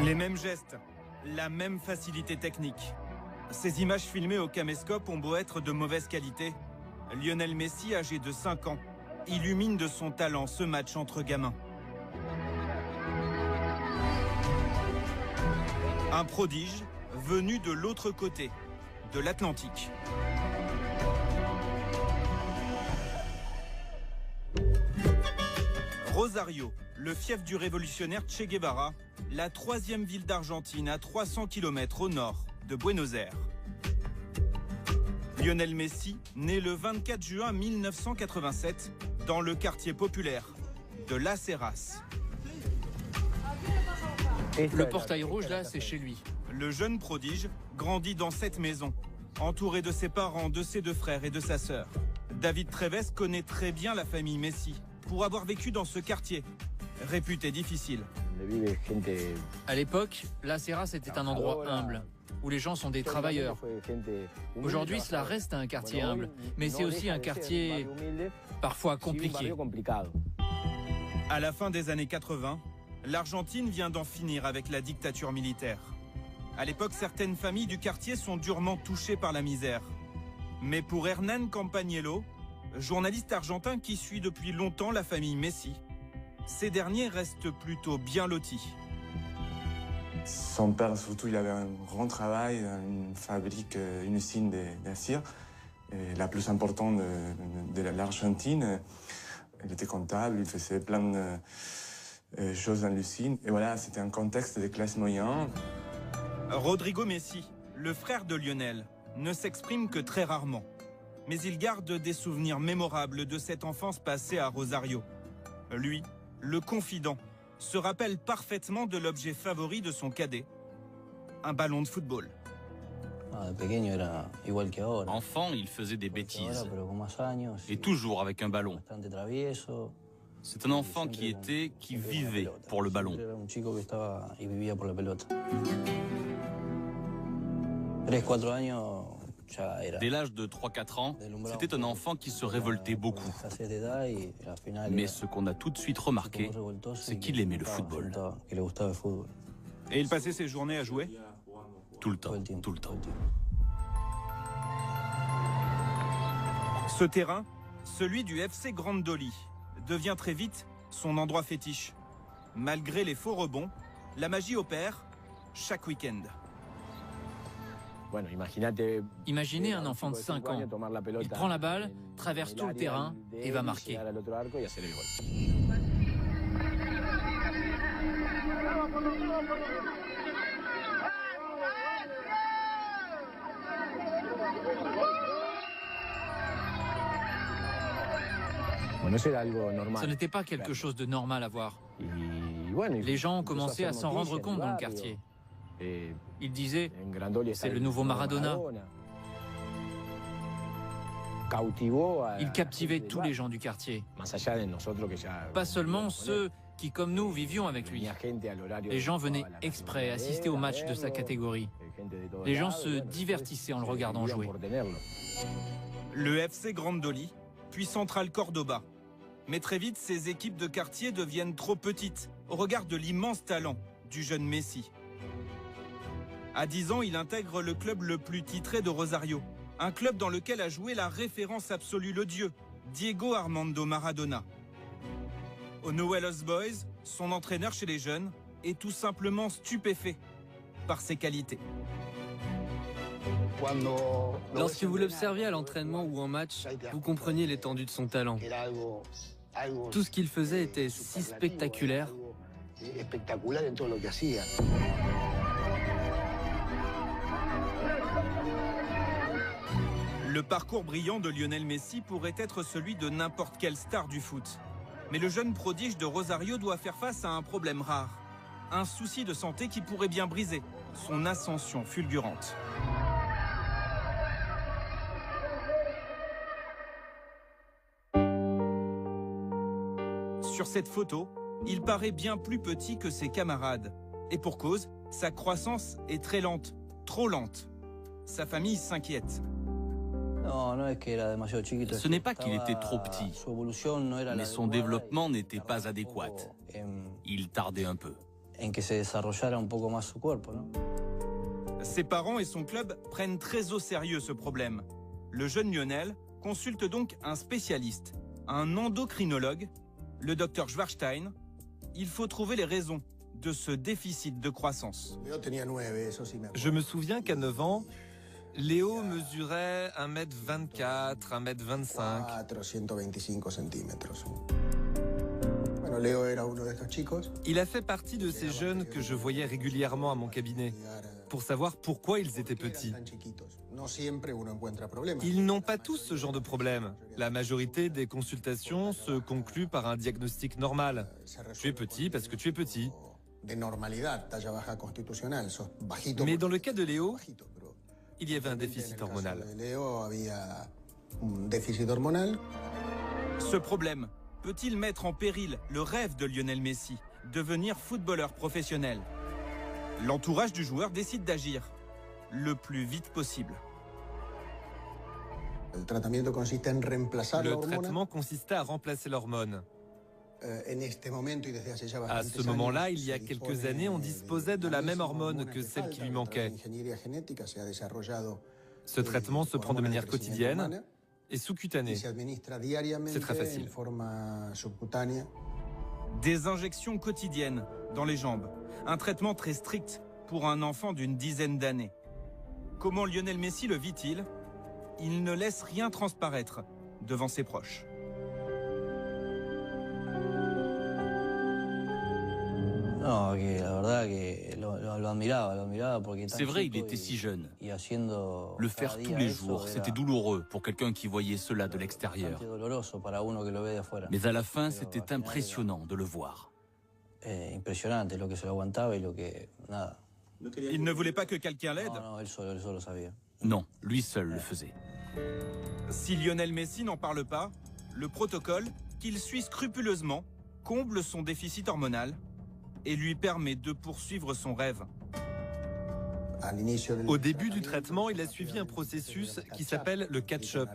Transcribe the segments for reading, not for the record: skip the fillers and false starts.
Les mêmes gestes, la même facilité technique. Ces images filmées au caméscope ont beau être de mauvaise qualité. Lionel Messi, âgé de 5 ans, illumine de son talent ce match entre gamins. Un prodige venu de l'autre côté, de l'Atlantique. Rosario, le fief du révolutionnaire Che Guevara, la 3e ville d'Argentine à 300 km au nord de Buenos Aires. Lionel Messi, né le 24 juin 1987 dans le quartier populaire de Las Heras. Le portail rouge, là, c'est chez lui. Le jeune prodige grandit dans cette maison, entouré de ses parents, de ses 2 frères et de sa sœur. David Treves connaît très bien la famille Messi, pour avoir vécu dans ce quartier, réputé difficile. À l'époque, Las Heras était un endroit humble, où les gens sont des travailleurs. Aujourd'hui, cela reste un quartier humble, mais c'est aussi un quartier parfois compliqué. À la fin des années 80, l'Argentine vient d'en finir avec la dictature militaire. À l'époque, certaines familles du quartier sont durement touchées par la misère. Mais pour Hernán Campagnolo, journaliste argentin qui suit depuis longtemps la famille Messi, ces derniers restent plutôt bien lotis. Son père, surtout, il avait un grand travail, une fabrique, une usine d'acier, la plus importante de l'Argentine. Il était comptable, il faisait plein de choses dans l'usine. Et voilà, c'était un contexte de classe moyenne. Rodrigo Messi, le frère de Lionel, ne s'exprime que très rarement. Mais il garde des souvenirs mémorables de cette enfance passée à Rosario. Lui, le confident, se rappelle parfaitement de l'objet favori de son cadet, un ballon de football. Enfant, il faisait des bêtises, et toujours avec un ballon. C'est un enfant qui vivait pour le ballon. Dès l'âge de 3-4 ans, c'était un enfant qui se révoltait beaucoup. Mais ce qu'on a tout de suite remarqué, c'est qu'il aimait le football. Et il passait ses journées à jouer? Tout le temps, tout le temps. Ce terrain, celui du FC Grandoli, devient très vite son endroit fétiche. Malgré les faux rebonds, la magie opère chaque week-end. Imaginez un enfant de 5 ans. Il prend la balle, traverse tout le terrain et va marquer. Ce n'était pas quelque chose de normal à voir. Les gens ont commencé à s'en rendre compte dans le quartier. Ils disaient, c'est le nouveau Maradona. Il captivait tous les gens du quartier. Pas seulement ceux qui, comme nous, vivions avec lui. Les gens venaient exprès assister au match de sa catégorie. Les gens se divertissaient en le regardant jouer. Le FC Grandoli, puis Central Cordoba. Mais très vite, ces équipes de quartier deviennent trop petites au regard de l'immense talent du jeune Messi. À 10 ans, il intègre le club le plus titré de Rosario. Un club dans lequel a joué la référence absolue, le dieu, Diego Armando Maradona. Au Newell's Boys, son entraîneur chez les jeunes est tout simplement stupéfait par ses qualités. Lorsque vous l'observiez à l'entraînement ou en match, vous compreniez l'étendue de son talent. Tout ce qu'il faisait était si spectaculaire. Le parcours brillant de Lionel Messi pourrait être celui de n'importe quelle star du foot. Mais le jeune prodige de Rosario doit faire face à un problème rare. Un souci de santé qui pourrait bien briser son ascension fulgurante. Sur cette photo, il paraît bien plus petit que ses camarades. Et pour cause, sa croissance est très lente, trop lente. Sa famille s'inquiète. Ce n'est pas qu'il était trop petit, mais son développement n'était pas adéquat. Il tardait un peu. Ses parents et son club prennent très au sérieux ce problème. Le jeune Lionel consulte donc un spécialiste, un endocrinologue, le docteur Schwarstein. Il faut trouver les raisons de ce déficit de croissance. Je me souviens qu'à 9 ans, Léo mesurait 1m24, 1m25. Il a fait partie de ces jeunes que je voyais régulièrement à mon cabinet pour savoir pourquoi ils étaient petits. Ils n'ont pas tous ce genre de problème. La majorité des consultations se concluent par un diagnostic normal. Tu es petit parce que tu es petit. Mais dans le cas de Léo, il y avait un déficit hormonal. Ce problème peut-il mettre en péril le rêve de Lionel Messi, devenir footballeur professionnel? L'entourage du joueur décide d'agir le plus vite possible. Le traitement consistait à remplacer l'hormone. À ce moment-là, il y a quelques années, on disposait de la même hormone que celle qui lui manquait. Ce traitement se prend de manière quotidienne et sous-cutanée. C'est très facile. Des injections quotidiennes dans les jambes. Un traitement très strict pour un enfant d'une dizaine d'années. Comment Lionel Messi le vit-il? Il ne laisse rien transparaître devant ses proches. C'est vrai, il était si jeune. Le faire tous les jours, c'était douloureux pour quelqu'un qui voyait cela de l'extérieur. Mais à la fin, c'était impressionnant de le voir. Il ne voulait pas que quelqu'un l'aide? Non, lui seul le faisait. Si Lionel Messi n'en parle pas, le protocole qu'il suit scrupuleusement comble son déficit hormonal et lui permet de poursuivre son rêve. Au début du traitement, il a suivi un processus qui s'appelle le catch-up.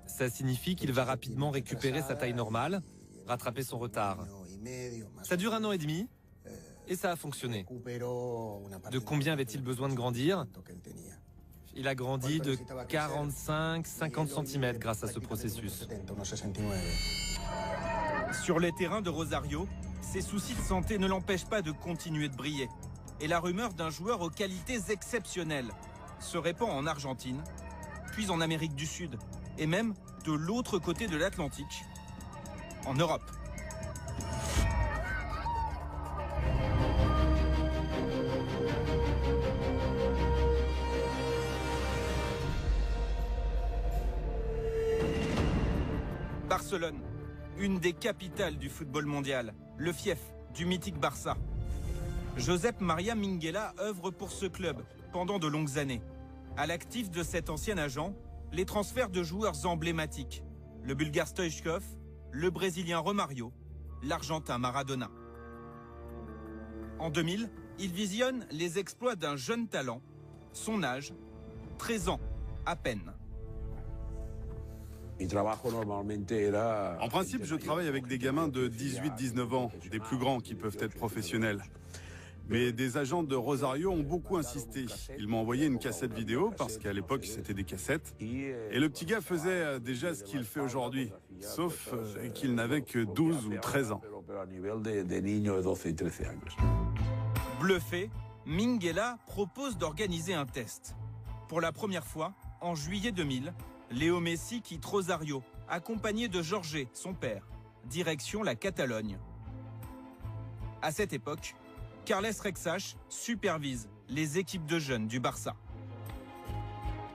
Ça signifie qu'il va rapidement récupérer sa taille normale, rattraper son retard. Ça dure 1 an et demi et ça a fonctionné. De combien avait-il besoin de grandir? Il a grandi de 45-50 cm grâce à ce processus. Sur les terrains de Rosario, ses soucis de santé ne l'empêchent pas de continuer de briller. Et la rumeur d'un joueur aux qualités exceptionnelles se répand en Argentine, puis en Amérique du Sud, et même de l'autre côté de l'Atlantique, en Europe. Barcelone, une des capitales du football mondial, le fief du mythique Barça. Josep Maria Minguella œuvre pour ce club pendant de longues années. À l'actif de cet ancien agent, les transferts de joueurs emblématiques, le Bulgare Stoichkov, le Brésilien Romario, l'Argentin Maradona. En 2000, il visionne les exploits d'un jeune talent, son âge, 13 ans à peine. En principe, je travaille avec des gamins de 18-19 ans, des plus grands qui peuvent être professionnels. Mais des agents de Rosario ont beaucoup insisté. Ils m'ont envoyé une cassette vidéo, parce qu'à l'époque, c'était des cassettes. Et le petit gars faisait déjà ce qu'il fait aujourd'hui, sauf qu'il n'avait que 12 ou 13 ans. Bluffé, Minguella propose d'organiser un test. Pour la première fois, en juillet 2000, Léo Messi quitte Rosario, accompagné de Jorge, son père, direction la Catalogne. À cette époque, Carles Rexach supervise les équipes de jeunes du Barça.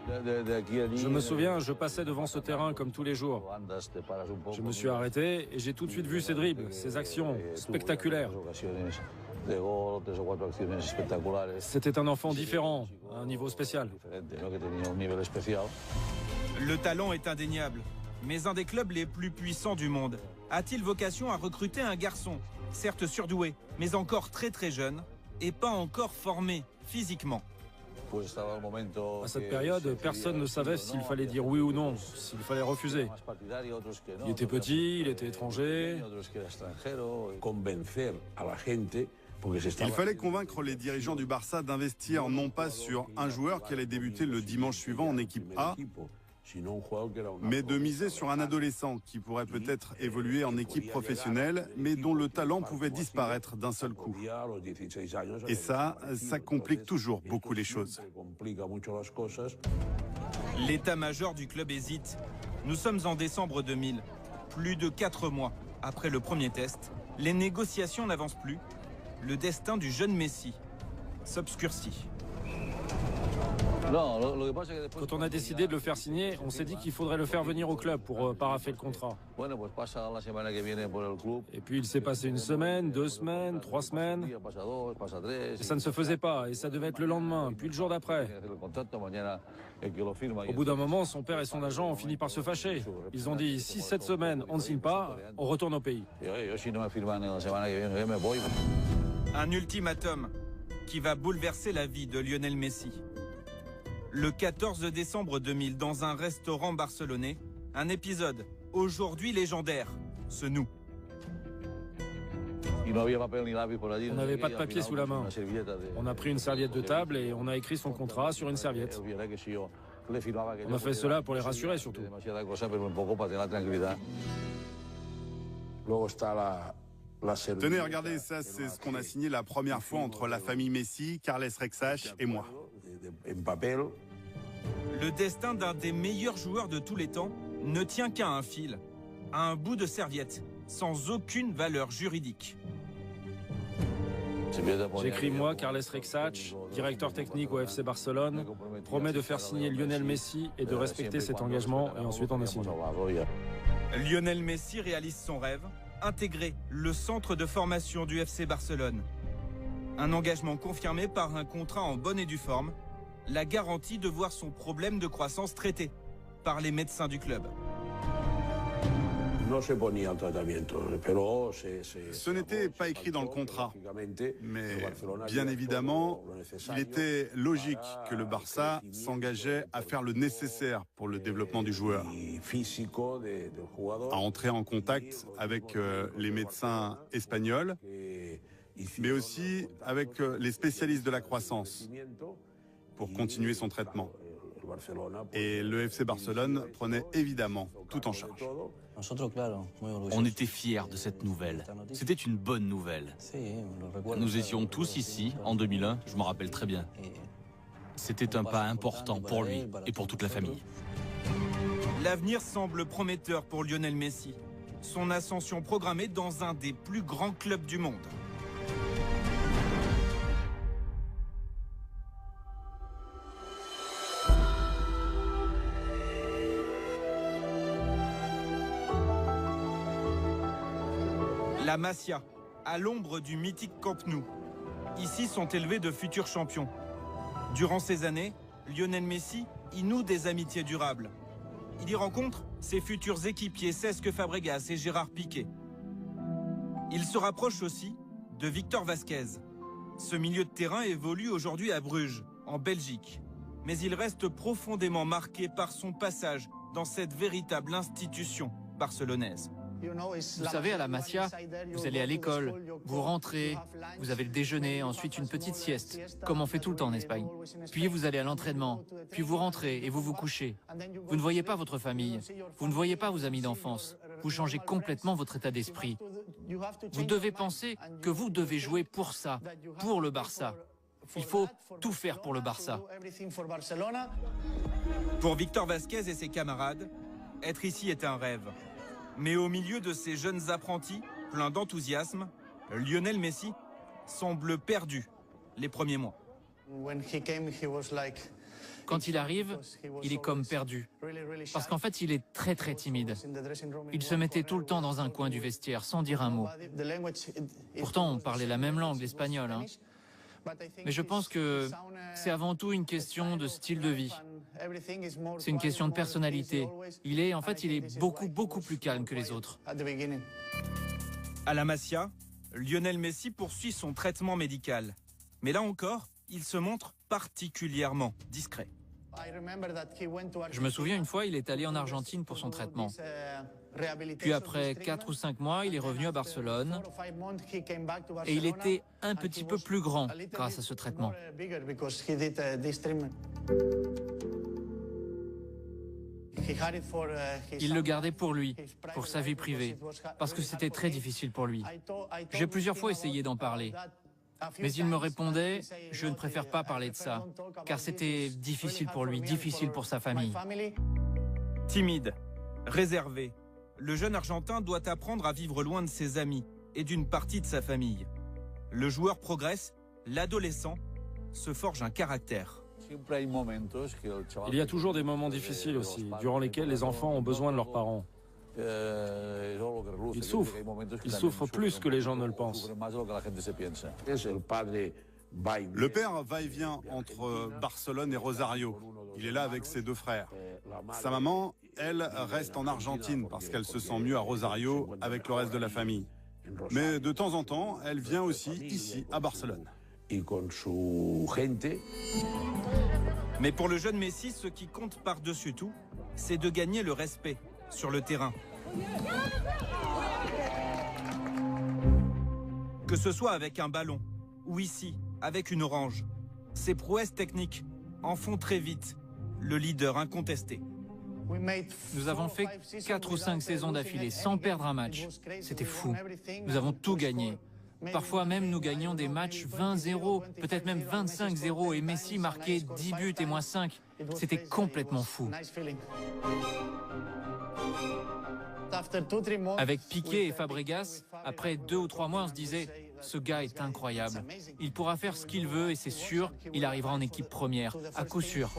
Je me souviens, je passais devant ce terrain comme tous les jours. Je me suis arrêté et j'ai tout de suite vu ses dribbles, ses actions spectaculaires. C'était un enfant différent, à un niveau spécial. Le talent est indéniable, mais un des clubs les plus puissants du monde a-t-il vocation à recruter un garçon, certes surdoué, mais encore très jeune, et pas encore formé physiquement? À cette période, personne ne savait s'il fallait dire oui ou non, s'il fallait refuser. Il était petit, il était étranger. Il fallait convaincre les dirigeants du Barça d'investir non pas sur un joueur qui allait débuter le dimanche suivant en équipe A, mais de miser sur un adolescent qui pourrait peut-être évoluer en équipe professionnelle, mais dont le talent pouvait disparaître d'un seul coup. Et ça complique toujours beaucoup les choses. L'état-major du club hésite. Nous sommes en décembre 2000. Plus de 4 mois après le premier test, les négociations n'avancent plus. Le destin du jeune Messi s'obscurcit. Quand on a décidé de le faire signer, on s'est dit qu'il faudrait le faire venir au club pour paraffer le contrat. Et puis il s'est passé une semaine, 2 semaines, 3 semaines. Et ça ne se faisait pas, et ça devait être le lendemain, puis le jour d'après. Au bout d'un moment, son père et son agent ont fini par se fâcher. Ils ont dit, si cette semaine on ne signe pas, on retourne au pays. Un ultimatum qui va bouleverser la vie de Lionel Messi. Le 14 décembre 2000, dans un restaurant barcelonais, un épisode aujourd'hui légendaire se noue. On n'avait pas de papier sous la main. On a pris une serviette de table et on a écrit son contrat sur une serviette. On a fait cela pour les rassurer surtout. Tenez, regardez, ça c'est ce qu'on a signé la première fois entre la famille Messi, Carles Rexach et moi. Le destin d'un des meilleurs joueurs de tous les temps ne tient qu'à un fil, à un bout de serviette, sans aucune valeur juridique. J'écris moi, Carles Rexach, directeur technique au FC Barcelone, promet de faire signer Lionel Messi et de respecter cet engagement, et ensuite on a signé. Lionel Messi réalise son rêve, intégrer le centre de formation du FC Barcelone. Un engagement confirmé par un contrat en bonne et due forme, la garantie de voir son problème de croissance traité par les médecins du club. Ce n'était pas écrit dans le contrat, mais bien évidemment, il était logique que le Barça s'engageait à faire le nécessaire pour le développement du joueur, à entrer en contact avec les médecins espagnols, mais aussi avec les spécialistes de la croissance pour continuer son traitement. Et le FC Barcelone prenait évidemment tout en charge. On était fiers de cette nouvelle. C'était une bonne nouvelle. Nous étions tous ici en 2001, je m'en rappelle très bien. C'était un pas important pour lui et pour toute la famille. L'avenir semble prometteur pour Lionel Messi. Son ascension programmée dans un des plus grands clubs du monde. La Masia, à l'ombre du mythique Camp Nou. Ici sont élevés de futurs champions. Durant ces années, Lionel Messi y noue des amitiés durables. Il y rencontre ses futurs équipiers Cesc Fabregas et Gérard Piqué. Il se rapproche aussi de Victor Vasquez. Ce milieu de terrain évolue aujourd'hui à Bruges, en Belgique. Mais il reste profondément marqué par son passage dans cette véritable institution barcelonaise. Vous savez, à la Masia, vous allez à l'école, vous rentrez, vous avez le déjeuner, ensuite une petite sieste, comme on fait tout le temps en Espagne. Puis vous allez à l'entraînement, puis vous rentrez et vous vous couchez. Vous ne voyez pas votre famille, vous ne voyez pas vos amis d'enfance. Vous changez complètement votre état d'esprit. Vous devez penser que vous devez jouer pour ça, pour le Barça. Il faut tout faire pour le Barça. Pour Victor Vasquez et ses camarades, être ici est un rêve. Mais au milieu de ces jeunes apprentis, pleins d'enthousiasme, Lionel Messi semble perdu les premiers mois. Quand il arrive, il est comme perdu. Parce qu'en fait, il est très très timide. Il se mettait tout le temps dans un coin du vestiaire sans dire un mot. Pourtant, on parlait la même langue, l'espagnol. Mais je pense que c'est avant tout une question de style de vie. C'est une question de personnalité. Il est beaucoup plus calme que les autres. À la Masia, Lionel Messi poursuit son traitement médical. Mais là encore, il se montre particulièrement discret. Je me souviens une fois, il est allé en Argentine pour son traitement. Puis après 4 ou 5 mois, il est revenu à Barcelone et il était un petit peu plus grand grâce à ce traitement. Il le gardait pour lui, pour sa vie privée, parce que c'était très difficile pour lui. J'ai plusieurs fois essayé d'en parler, mais il me répondait « Je ne préfère pas parler de ça, car c'était difficile pour lui, difficile pour sa famille. » Timide, réservé, le jeune Argentin doit apprendre à vivre loin de ses amis et d'une partie de sa famille. Le joueur progresse, l'adolescent se forge un caractère. Il y a toujours des moments difficiles aussi, durant lesquels les enfants ont besoin de leurs parents. Ils souffrent plus que les gens ne le pensent. Le père va et vient entre Barcelone et Rosario. Il est là avec ses 2 frères. Sa maman, elle, reste en Argentine parce qu'elle se sent mieux à Rosario avec le reste de la famille. Mais de temps en temps, elle vient aussi ici, à Barcelone. Mais pour le jeune Messi, ce qui compte par-dessus tout, c'est de gagner le respect sur le terrain. Que ce soit avec un ballon ou ici, avec une orange, ses prouesses techniques en font très vite le leader incontesté. Nous avons fait 4 ou 5 saisons d'affilée sans perdre un match. C'était fou. Nous avons tout gagné. Parfois même, nous gagnions des matchs 20-0, peut-être même 25-0, et Messi marquait 10 buts et moi 5. C'était complètement fou. Avec Piqué et Fabregas, après 2 ou 3 mois, on se disait « Ce gars est incroyable. Il pourra faire ce qu'il veut et c'est sûr, il arrivera en équipe première, à coup sûr. »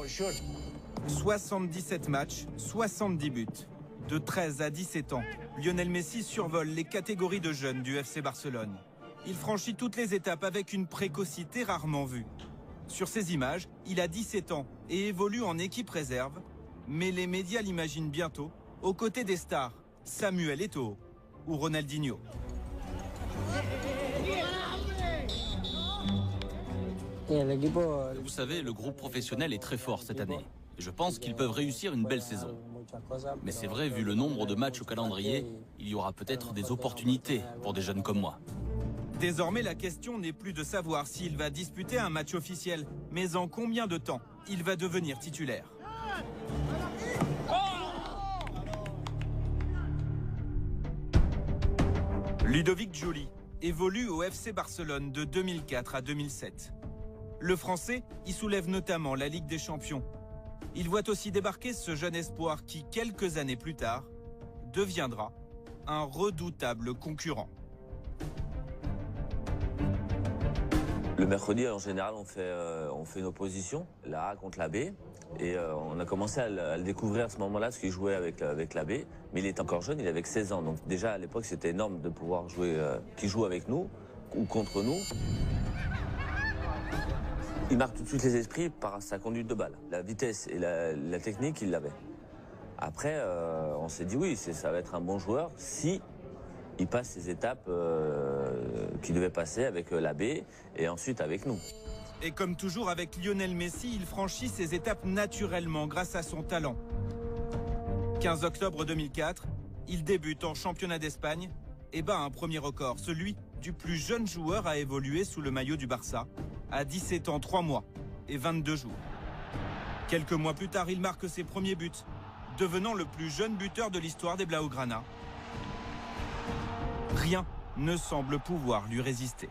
77 matchs, 70 buts. De 13 à 17 ans, Lionel Messi survole les catégories de jeunes du FC Barcelone. Il franchit toutes les étapes avec une précocité rarement vue. Sur ces images, il a 17 ans et évolue en équipe réserve, mais les médias l'imaginent bientôt aux côtés des stars Samuel Eto'o ou Ronaldinho. Vous savez, le groupe professionnel est très fort cette année. Je pense qu'ils peuvent réussir une belle saison. Mais c'est vrai, vu le nombre de matchs au calendrier, il y aura peut-être des opportunités pour des jeunes comme moi. Désormais, la question n'est plus de savoir s'il va disputer un match officiel, mais en combien de temps il va devenir titulaire. Ludovic Giuli évolue au FC Barcelone de 2004 à 2007. Le Français y soulève notamment la Ligue des Champions. Il voit aussi débarquer ce jeune espoir qui, quelques années plus tard, deviendra un redoutable concurrent. Le mercredi, en général, on fait une opposition, la A contre la B. Et on a commencé à le découvrir à ce moment-là, parce qu'il jouait avec la B. Mais il est encore jeune, il avait 16 ans. Donc déjà, à l'époque, c'était énorme de pouvoir jouer, qu'il joue avec nous ou contre nous. Il marque tout de suite les esprits par sa conduite de balle. La vitesse et la technique, il l'avait. Après, on s'est dit oui, ça va être un bon joueur si il passe ces étapes qu'il devait passer avec la B et ensuite avec nous. Et comme toujours avec Lionel Messi, il franchit ces étapes naturellement grâce à son talent. 15 octobre 2004, il débute en championnat d'Espagne et bat un premier record, celui du plus jeune joueur à évoluer sous le maillot du Barça, à 17 ans, 3 mois et 22 jours. Quelques mois plus tard, il marque ses premiers buts, devenant le plus jeune buteur de l'histoire des Blaugrana. Rien ne semble pouvoir lui résister.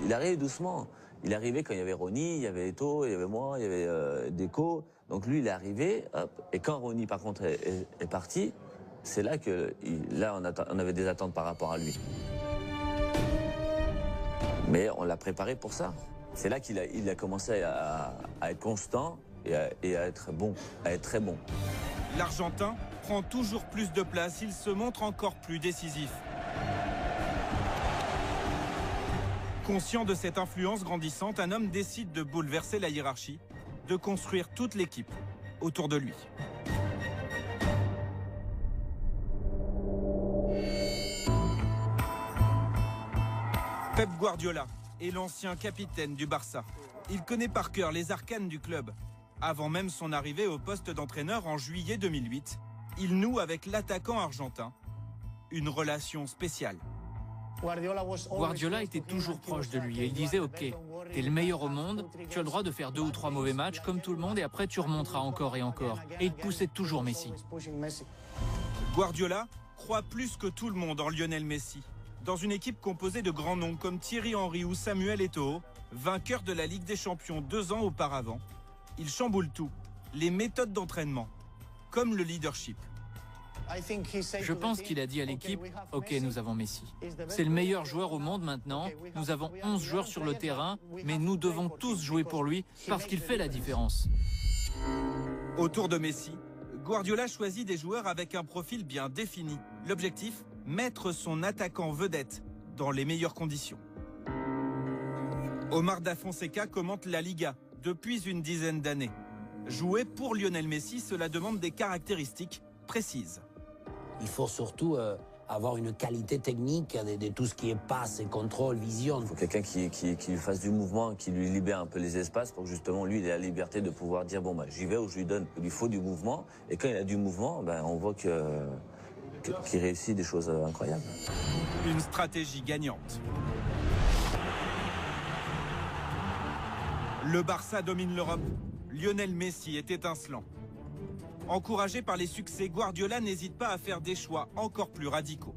Il arrivait doucement. Il arrivait quand il y avait Ronny, il y avait Eto'o, il y avait moi, il y avait Deco. Donc lui, il est arrivé, hop. Et quand Ronny, par contre, est parti, c'est là que on avait des attentes par rapport à lui. Mais on l'a préparé pour ça. C'est là qu'il a commencé à être constant et à être bon, à être très bon. L'Argentin prend toujours plus de place, il se montre encore plus décisif. Conscient de cette influence grandissante, un homme décide de bouleverser la hiérarchie, de construire toute l'équipe autour de lui. Pep Guardiola est l'ancien capitaine du Barça. Il connaît par cœur les arcanes du club. Avant même son arrivée au poste d'entraîneur en juillet 2008, il noue avec l'attaquant argentin une relation spéciale. Guardiola était toujours proche de lui et il disait « Ok, t'es le meilleur au monde, tu as le droit de faire 2 ou 3 mauvais matchs comme tout le monde et après tu remonteras encore et encore. » Et il poussait toujours Messi. Guardiola croit plus que tout le monde en Lionel Messi. Dans une équipe composée de grands noms comme Thierry Henry ou Samuel Eto'o, vainqueur de la Ligue des Champions 2 ans auparavant, il chamboule tout, les méthodes d'entraînement, comme le leadership. Je pense qu'il a dit à l'équipe « Ok, nous avons Messi. C'est le meilleur joueur au monde maintenant. Nous avons 11 joueurs sur le terrain, mais nous devons tous jouer pour lui parce qu'il fait la différence. » Autour de Messi, Guardiola choisit des joueurs avec un profil bien défini. L'objectif, mettre son attaquant vedette dans les meilleures conditions. Omar Da Fonseca commente la Liga depuis une dizaine d'années. Jouer pour Lionel Messi, cela demande des caractéristiques précises. Il faut surtout avoir une qualité technique de tout ce qui est passe, contrôle, vision. Il faut quelqu'un qui fasse du mouvement, qui lui libère un peu les espaces pour que justement lui il ait la liberté de pouvoir dire bon bah j'y vais ou je lui donne. Il lui faut du mouvement et quand il a du mouvement, on voit qu'il réussit des choses incroyables. Une stratégie gagnante. Le Barça domine l'Europe. Lionel Messi est étincelant. Encouragé par les succès, Guardiola n'hésite pas à faire des choix encore plus radicaux.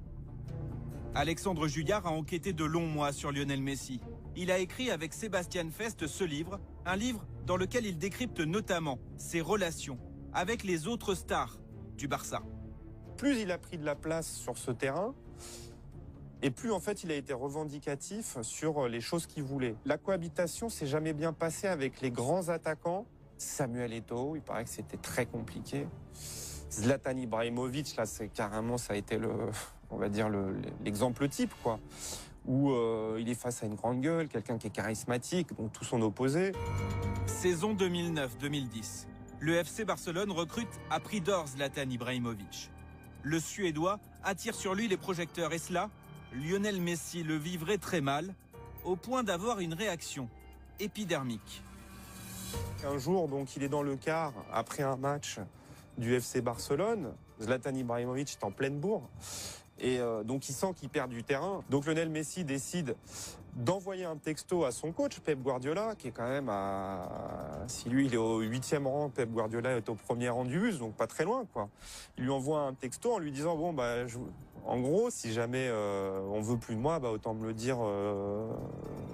Alexandre Juillard a enquêté de longs mois sur Lionel Messi. Il a écrit avec Sébastien Fest ce livre, un livre dans lequel il décrypte notamment ses relations avec les autres stars du Barça. Plus il a pris de la place sur ce terrain, et plus en fait il a été revendicatif sur les choses qu'il voulait. La cohabitation s'est jamais bien passée avec les grands attaquants. Samuel Eto'o, il paraît que c'était très compliqué. Zlatan Ibrahimovic, là, c'est carrément, ça a été l'exemple type, quoi. Où il est face à une grande gueule, quelqu'un qui est charismatique, donc tout son opposé. Saison 2009-2010. Le FC Barcelone recrute à prix d'or Zlatan Ibrahimovic. Le Suédois attire sur lui les projecteurs et cela, Lionel Messi le vivrait très mal, au point d'avoir une réaction épidermique. Un jour, donc, il est dans le car après un match du FC Barcelone. Zlatan Ibrahimovic est en pleine bourre. Et donc, il sent qu'il perd du terrain. Donc, Lionel Messi décide d'envoyer un texto à son coach, Pep Guardiola, qui est quand même si lui, il est au 8e rang, Pep Guardiola est au 1er rang du bus, donc pas très loin, quoi. Il lui envoie un texto en lui disant, bon, bah, en gros, si jamais on veut plus de moi, bah, autant me le dire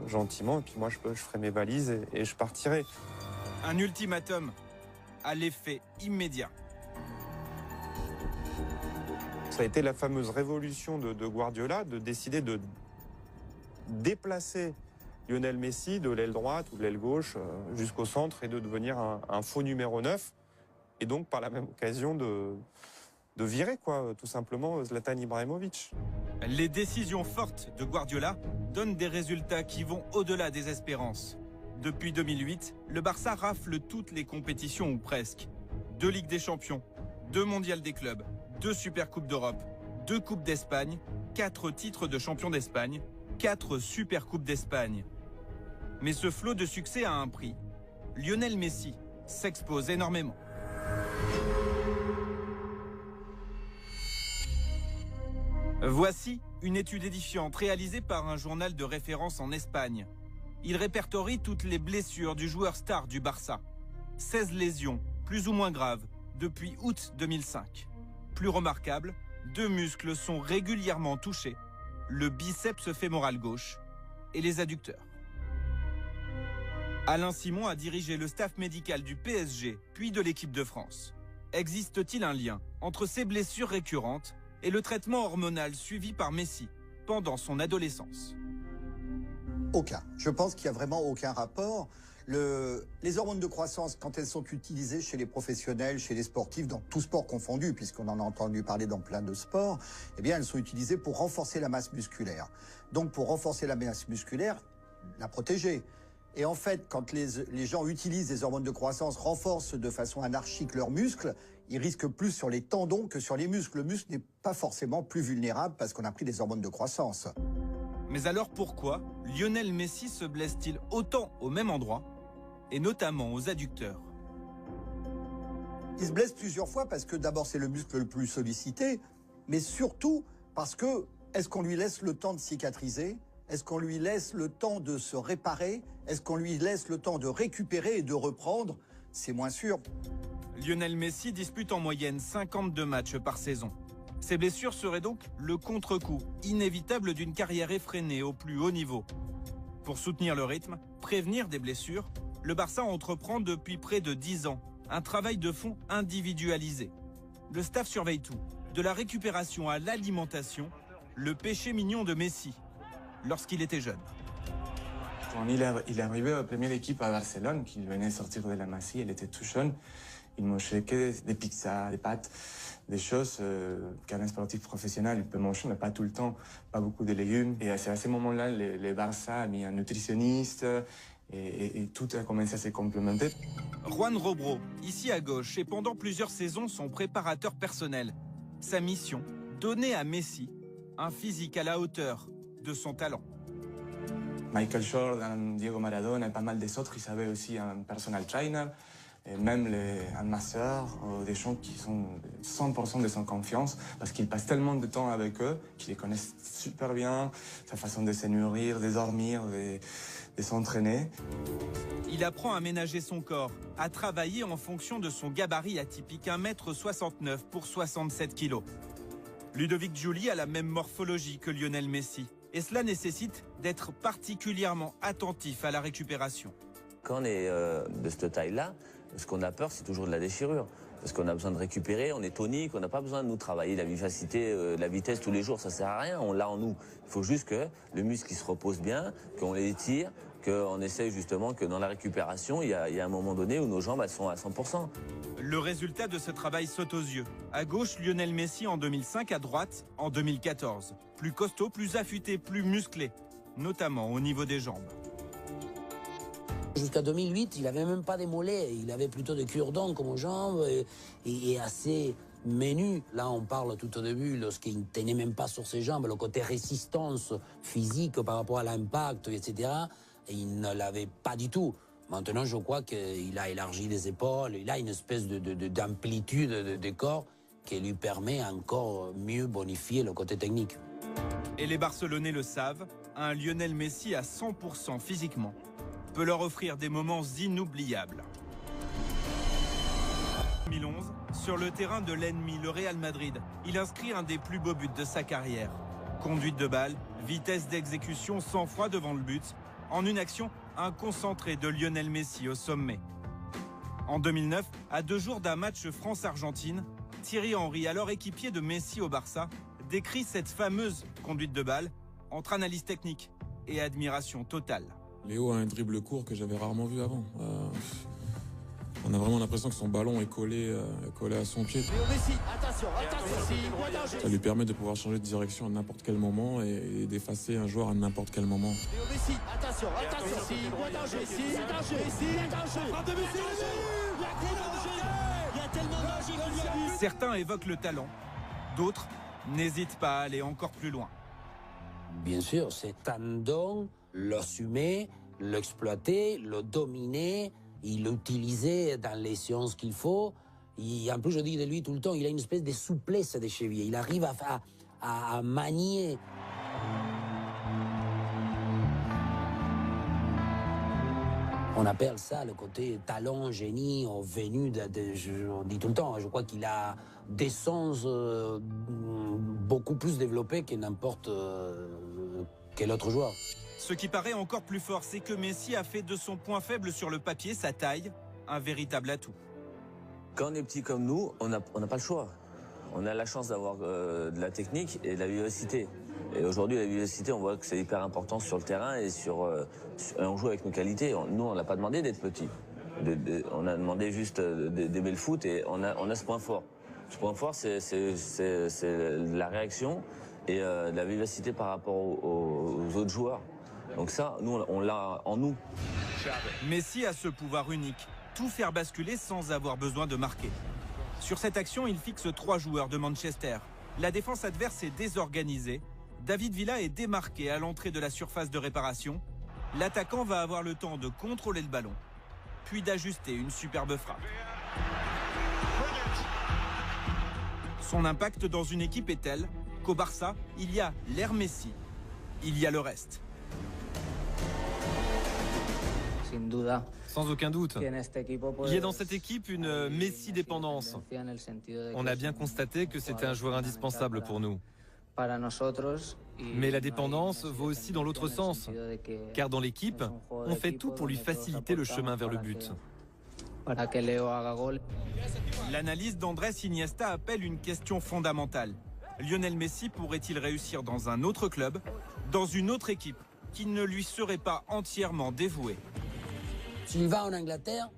gentiment. Et puis moi, je ferai mes valises et je partirai. Un ultimatum à l'effet immédiat. Ça a été la fameuse révolution de Guardiola de décider de déplacer Lionel Messi de l'aile droite ou de l'aile gauche jusqu'au centre et de devenir un faux numéro 9. Et donc, par la même occasion, de virer, quoi, tout simplement, Zlatan Ibrahimovic. Les décisions fortes de Guardiola donnent des résultats qui vont au-delà des espérances. Depuis 2008, le Barça rafle toutes les compétitions ou presque. 2 Ligues des Champions, 2 Mondiales des clubs, 2 Supercoupes d'Europe, 2 Coupes d'Espagne, 4 titres de champion d'Espagne, 4 Supercoupes d'Espagne. Mais ce flot de succès a un prix. Lionel Messi s'expose énormément. Voici une étude édifiante réalisée par un journal de référence en Espagne. Il répertorie toutes les blessures du joueur star du Barça. 16 lésions, plus ou moins graves, depuis août 2005. Plus remarquable, 2 muscles sont régulièrement touchés, le biceps fémoral gauche et les adducteurs. Alain Simon a dirigé le staff médical du PSG, puis de l'équipe de France. Existe-t-il un lien entre ces blessures récurrentes et le traitement hormonal suivi par Messi pendant son adolescence? Aucun. Je pense qu'il n'y a vraiment aucun rapport. Les hormones de croissance, quand elles sont utilisées chez les professionnels, chez les sportifs, dans tout sport confondu, puisqu'on en a entendu parler dans plein de sports, eh bien, elles sont utilisées pour renforcer la masse musculaire. Donc, pour renforcer la masse musculaire, la protéger. Et en fait, quand les gens utilisent des hormones de croissance, renforcent de façon anarchique leurs muscles, ils risquent plus sur les tendons que sur les muscles. Le muscle n'est pas forcément plus vulnérable parce qu'on a pris des hormones de croissance. Mais alors pourquoi Lionel Messi se blesse-t-il autant au même endroit et notamment aux adducteurs. Il se blesse plusieurs fois parce que d'abord c'est le muscle le plus sollicité, mais surtout parce que est-ce qu'on lui laisse le temps de cicatriser? Est-ce qu'on lui laisse le temps de se réparer? Est-ce qu'on lui laisse le temps de récupérer et de reprendre? C'est moins sûr. Lionel Messi dispute en moyenne 52 matchs par saison. Ces blessures seraient donc le contre-coup inévitable d'une carrière effrénée au plus haut niveau. Pour soutenir le rythme, prévenir des blessures, le Barça entreprend depuis près de 10 ans un travail de fond individualisé. Le staff surveille tout, de la récupération à l'alimentation, le péché mignon de Messi, lorsqu'il était jeune. Quand il est arrivé à la première équipe à Barcelone, qu'il venait sortir de la Masie, il était tout jeune. Il mangeait que des pizzas, des pâtes, des choses qu'un sportif professionnel il peut manger, mais pas tout le temps, pas beaucoup de légumes. Et c'est à ce moment-là, le Barça a mis un nutritionniste et tout a commencé à se complémenter. Juan Robro, ici à gauche, et pendant plusieurs saisons son préparateur personnel. Sa mission, donner à Messi un physique à la hauteur de son talent. Michael Jordan, Diego Maradona et pas mal des autres, ils avaient aussi un personal trainer. Et même un masseur, des gens qui sont 100% de son confiance, parce qu'il passe tellement de temps avec eux, qu'ils les connaissent super bien, sa façon de se nourrir, de dormir, de s'entraîner. Il apprend à ménager son corps, à travailler en fonction de son gabarit atypique, 1,69 m pour 67 kg. Ludovic Giuli a la même morphologie que Lionel Messi, et cela nécessite d'être particulièrement attentif à la récupération. Quand on est de cette taille-là, ce qu'on a peur, c'est toujours de la déchirure. Parce qu'on a besoin de récupérer, on est tonique, on n'a pas besoin de nous travailler la vivacité, la vitesse tous les jours, ça sert à rien, on l'a en nous. Il faut juste que le muscle il se repose bien, qu'on l'étire, qu'on essaye justement que dans la récupération, il y a un moment donné où nos jambes elles sont à 100%. Le résultat de ce travail saute aux yeux. À gauche, Lionel Messi en 2005, à droite, en 2014. Plus costaud, plus affûté, plus musclé, notamment au niveau des jambes. Jusqu'à 2008, il n'avait même pas des mollets, il avait plutôt des cure-dents comme aux jambes et assez menu. Là, on parle tout au début, lorsqu'il ne tenait même pas sur ses jambes, le côté résistance physique par rapport à l'impact, etc. Et il ne l'avait pas du tout. Maintenant, je crois qu'il a élargi les épaules, il a une espèce d'amplitude de corps qui lui permet encore mieux bonifier le côté technique. Et les Barcelonais le savent, un Lionel Messi à 100% physiquement peut leur offrir des moments inoubliables. 2011, sur le terrain de l'ennemi, le Real Madrid, il inscrit un des plus beaux buts de sa carrière. Conduite de balle, vitesse d'exécution, sang-froid devant le but. En une action, un concentré de Lionel Messi au sommet. En 2009, à 2 jours d'un match France-Argentine, Thierry Henry, alors équipier de Messi au Barça, décrit cette fameuse conduite de balle entre analyse technique et admiration totale. Léo a un dribble court que j'avais rarement vu avant. On a vraiment l'impression que son ballon est collé à son pied. Léo Messi, attention, ça lui permet de pouvoir changer de direction à n'importe quel moment et d'effacer un joueur à n'importe quel moment. Léo Messi, attention, il y a tellement de danger. Certains évoquent le talent, d'autres n'hésitent pas à aller encore plus loin. Bien sûr, c'est un don, l'assumer, l'exploiter, le dominer, il l'utiliser dans les séances qu'il faut. Et en plus, je dis de lui tout le temps, il a une espèce de souplesse des chevilles. Il arrive à manier. On appelle ça le côté talent, génie, venu on dit tout le temps, je crois qu'il a des sens beaucoup plus développés que n'importe quel autre joueur. Ce qui paraît encore plus fort, c'est que Messi a fait de son point faible sur le papier, sa taille, un véritable atout. Quand on est petit comme nous, on n'a pas le choix. On a la chance d'avoir de la technique et de la vivacité. Et aujourd'hui, la vivacité, on voit que c'est hyper important sur le terrain et on joue avec nos qualités. Nous, on n'a pas demandé d'être petit. On a demandé juste d'aimer le foot et on a ce point fort. Ce point fort, c'est la réaction et la vivacité par rapport aux autres joueurs. Donc ça, nous, on l'a en nous. Messi a ce pouvoir unique, tout faire basculer sans avoir besoin de marquer. Sur cette action, il fixe 3 joueurs de Manchester. La défense adverse est désorganisée. David Villa est démarqué à l'entrée de la surface de réparation. L'attaquant va avoir le temps de contrôler le ballon puis d'ajuster une superbe frappe. Son impact dans une équipe est tel qu'au Barça, il y a l'ère Messi, il y a le reste. Sans aucun doute. Il y a dans cette équipe une Messi-dépendance. On a bien constaté que c'était un joueur indispensable pour nous. Mais la dépendance vaut aussi dans l'autre sens, car dans l'équipe, on fait tout pour lui faciliter le chemin vers le but. L'analyse d'Andrés Iniesta appelle une question fondamentale. Lionel Messi pourrait-il réussir dans un autre club, dans une autre équipe, qui ne lui serait pas entièrement dévouée? S'il va en Angleterre,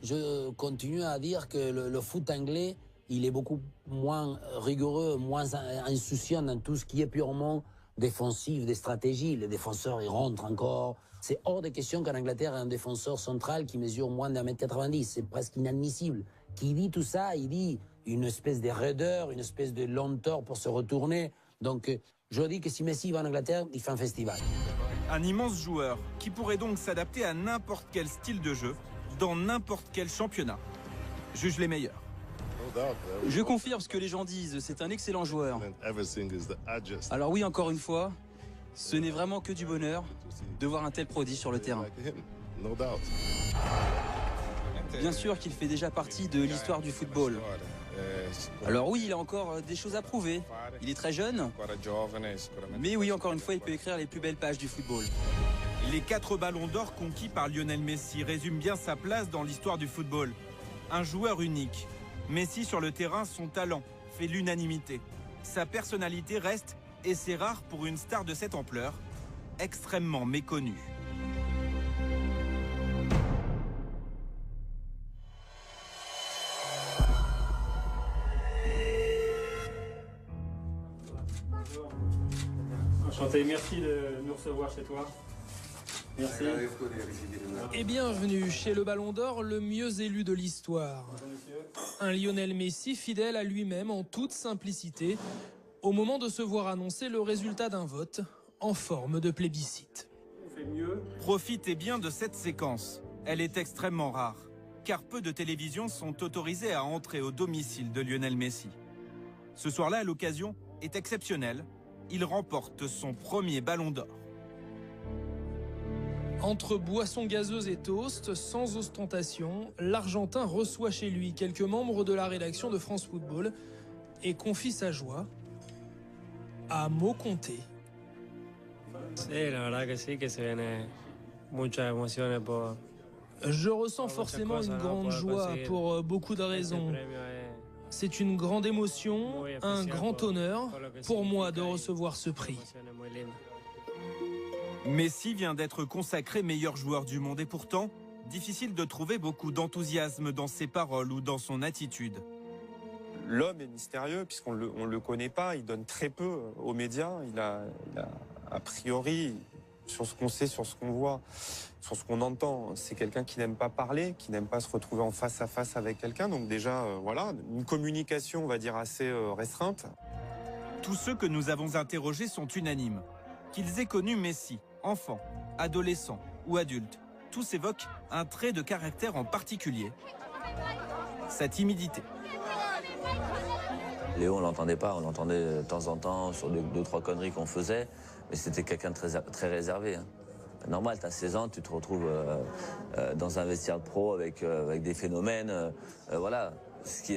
je continue à dire que le foot anglais, il est beaucoup moins rigoureux, moins insouciant dans tout ce qui est purement défensif, des stratégies. Les défenseurs, ils rentrent encore. C'est hors de question qu'en Angleterre, un défenseur central qui mesure moins d'1,90 m. C'est presque inadmissible. Qui dit tout ça, il dit une espèce de raideur, une espèce de lenteur pour se retourner. Donc, je dis que si Messi va en Angleterre, il fait un festival. Un immense joueur qui pourrait donc s'adapter à n'importe quel style de jeu, dans n'importe quel championnat. Juge les meilleurs. Je confirme ce que les gens disent, c'est un excellent joueur. Alors oui, encore une fois, ce n'est vraiment que du bonheur de voir un tel prodige sur le terrain. Bien sûr qu'il fait déjà partie de l'histoire du football. Alors oui, il a encore des choses à prouver. Il est très jeune, mais oui, encore une fois, il peut écrire les plus belles pages du football. Les 4 ballons d'or conquis par Lionel Messi résument bien sa place dans l'histoire du football. Un joueur unique. Messi sur le terrain, son talent fait l'unanimité. Sa personnalité reste, et c'est rare pour une star de cette ampleur, extrêmement méconnue. Enchanté, merci de nous recevoir chez toi. Merci. Et bienvenue chez le Ballon d'Or, le mieux élu de l'histoire. Un Lionel Messi fidèle à lui-même en toute simplicité, au moment de se voir annoncer le résultat d'un vote en forme de plébiscite. Profitez bien de cette séquence. Elle est extrêmement rare, car peu de télévisions sont autorisées à entrer au domicile de Lionel Messi. Ce soir-là, l'occasion est exceptionnelle. Il remporte son premier Ballon d'Or. Entre boissons gazeuses et toast, sans ostentation, l'Argentin reçoit chez lui quelques membres de la rédaction de France Football et confie sa joie à mots comptés. Je ressens forcément une grande joie pour beaucoup de raisons. C'est une grande émotion, un grand honneur pour moi de recevoir ce prix. Messi vient d'être consacré meilleur joueur du monde et pourtant, difficile de trouver beaucoup d'enthousiasme dans ses paroles ou dans son attitude. L'homme est mystérieux puisqu'on ne le connaît pas, il donne très peu aux médias, il a a priori, sur ce qu'on sait, sur ce qu'on voit, sur ce qu'on entend, c'est quelqu'un qui n'aime pas parler, qui n'aime pas se retrouver en face à face avec quelqu'un. Donc déjà, voilà, une communication, on va dire, assez restreinte. Tous ceux que nous avons interrogés sont unanimes. Qu'ils aient connu Messi, enfant, adolescent ou adulte, tous évoquent un trait de caractère en particulier, sa timidité. Léo, on l'entendait pas, on l'entendait de temps en temps sur deux, trois conneries qu'on faisait, mais c'était quelqu'un de très réservé. Hein. Normal, tu as 16 ans, tu te retrouves dans un vestiaire pro avec des phénomènes, voilà. Ce qui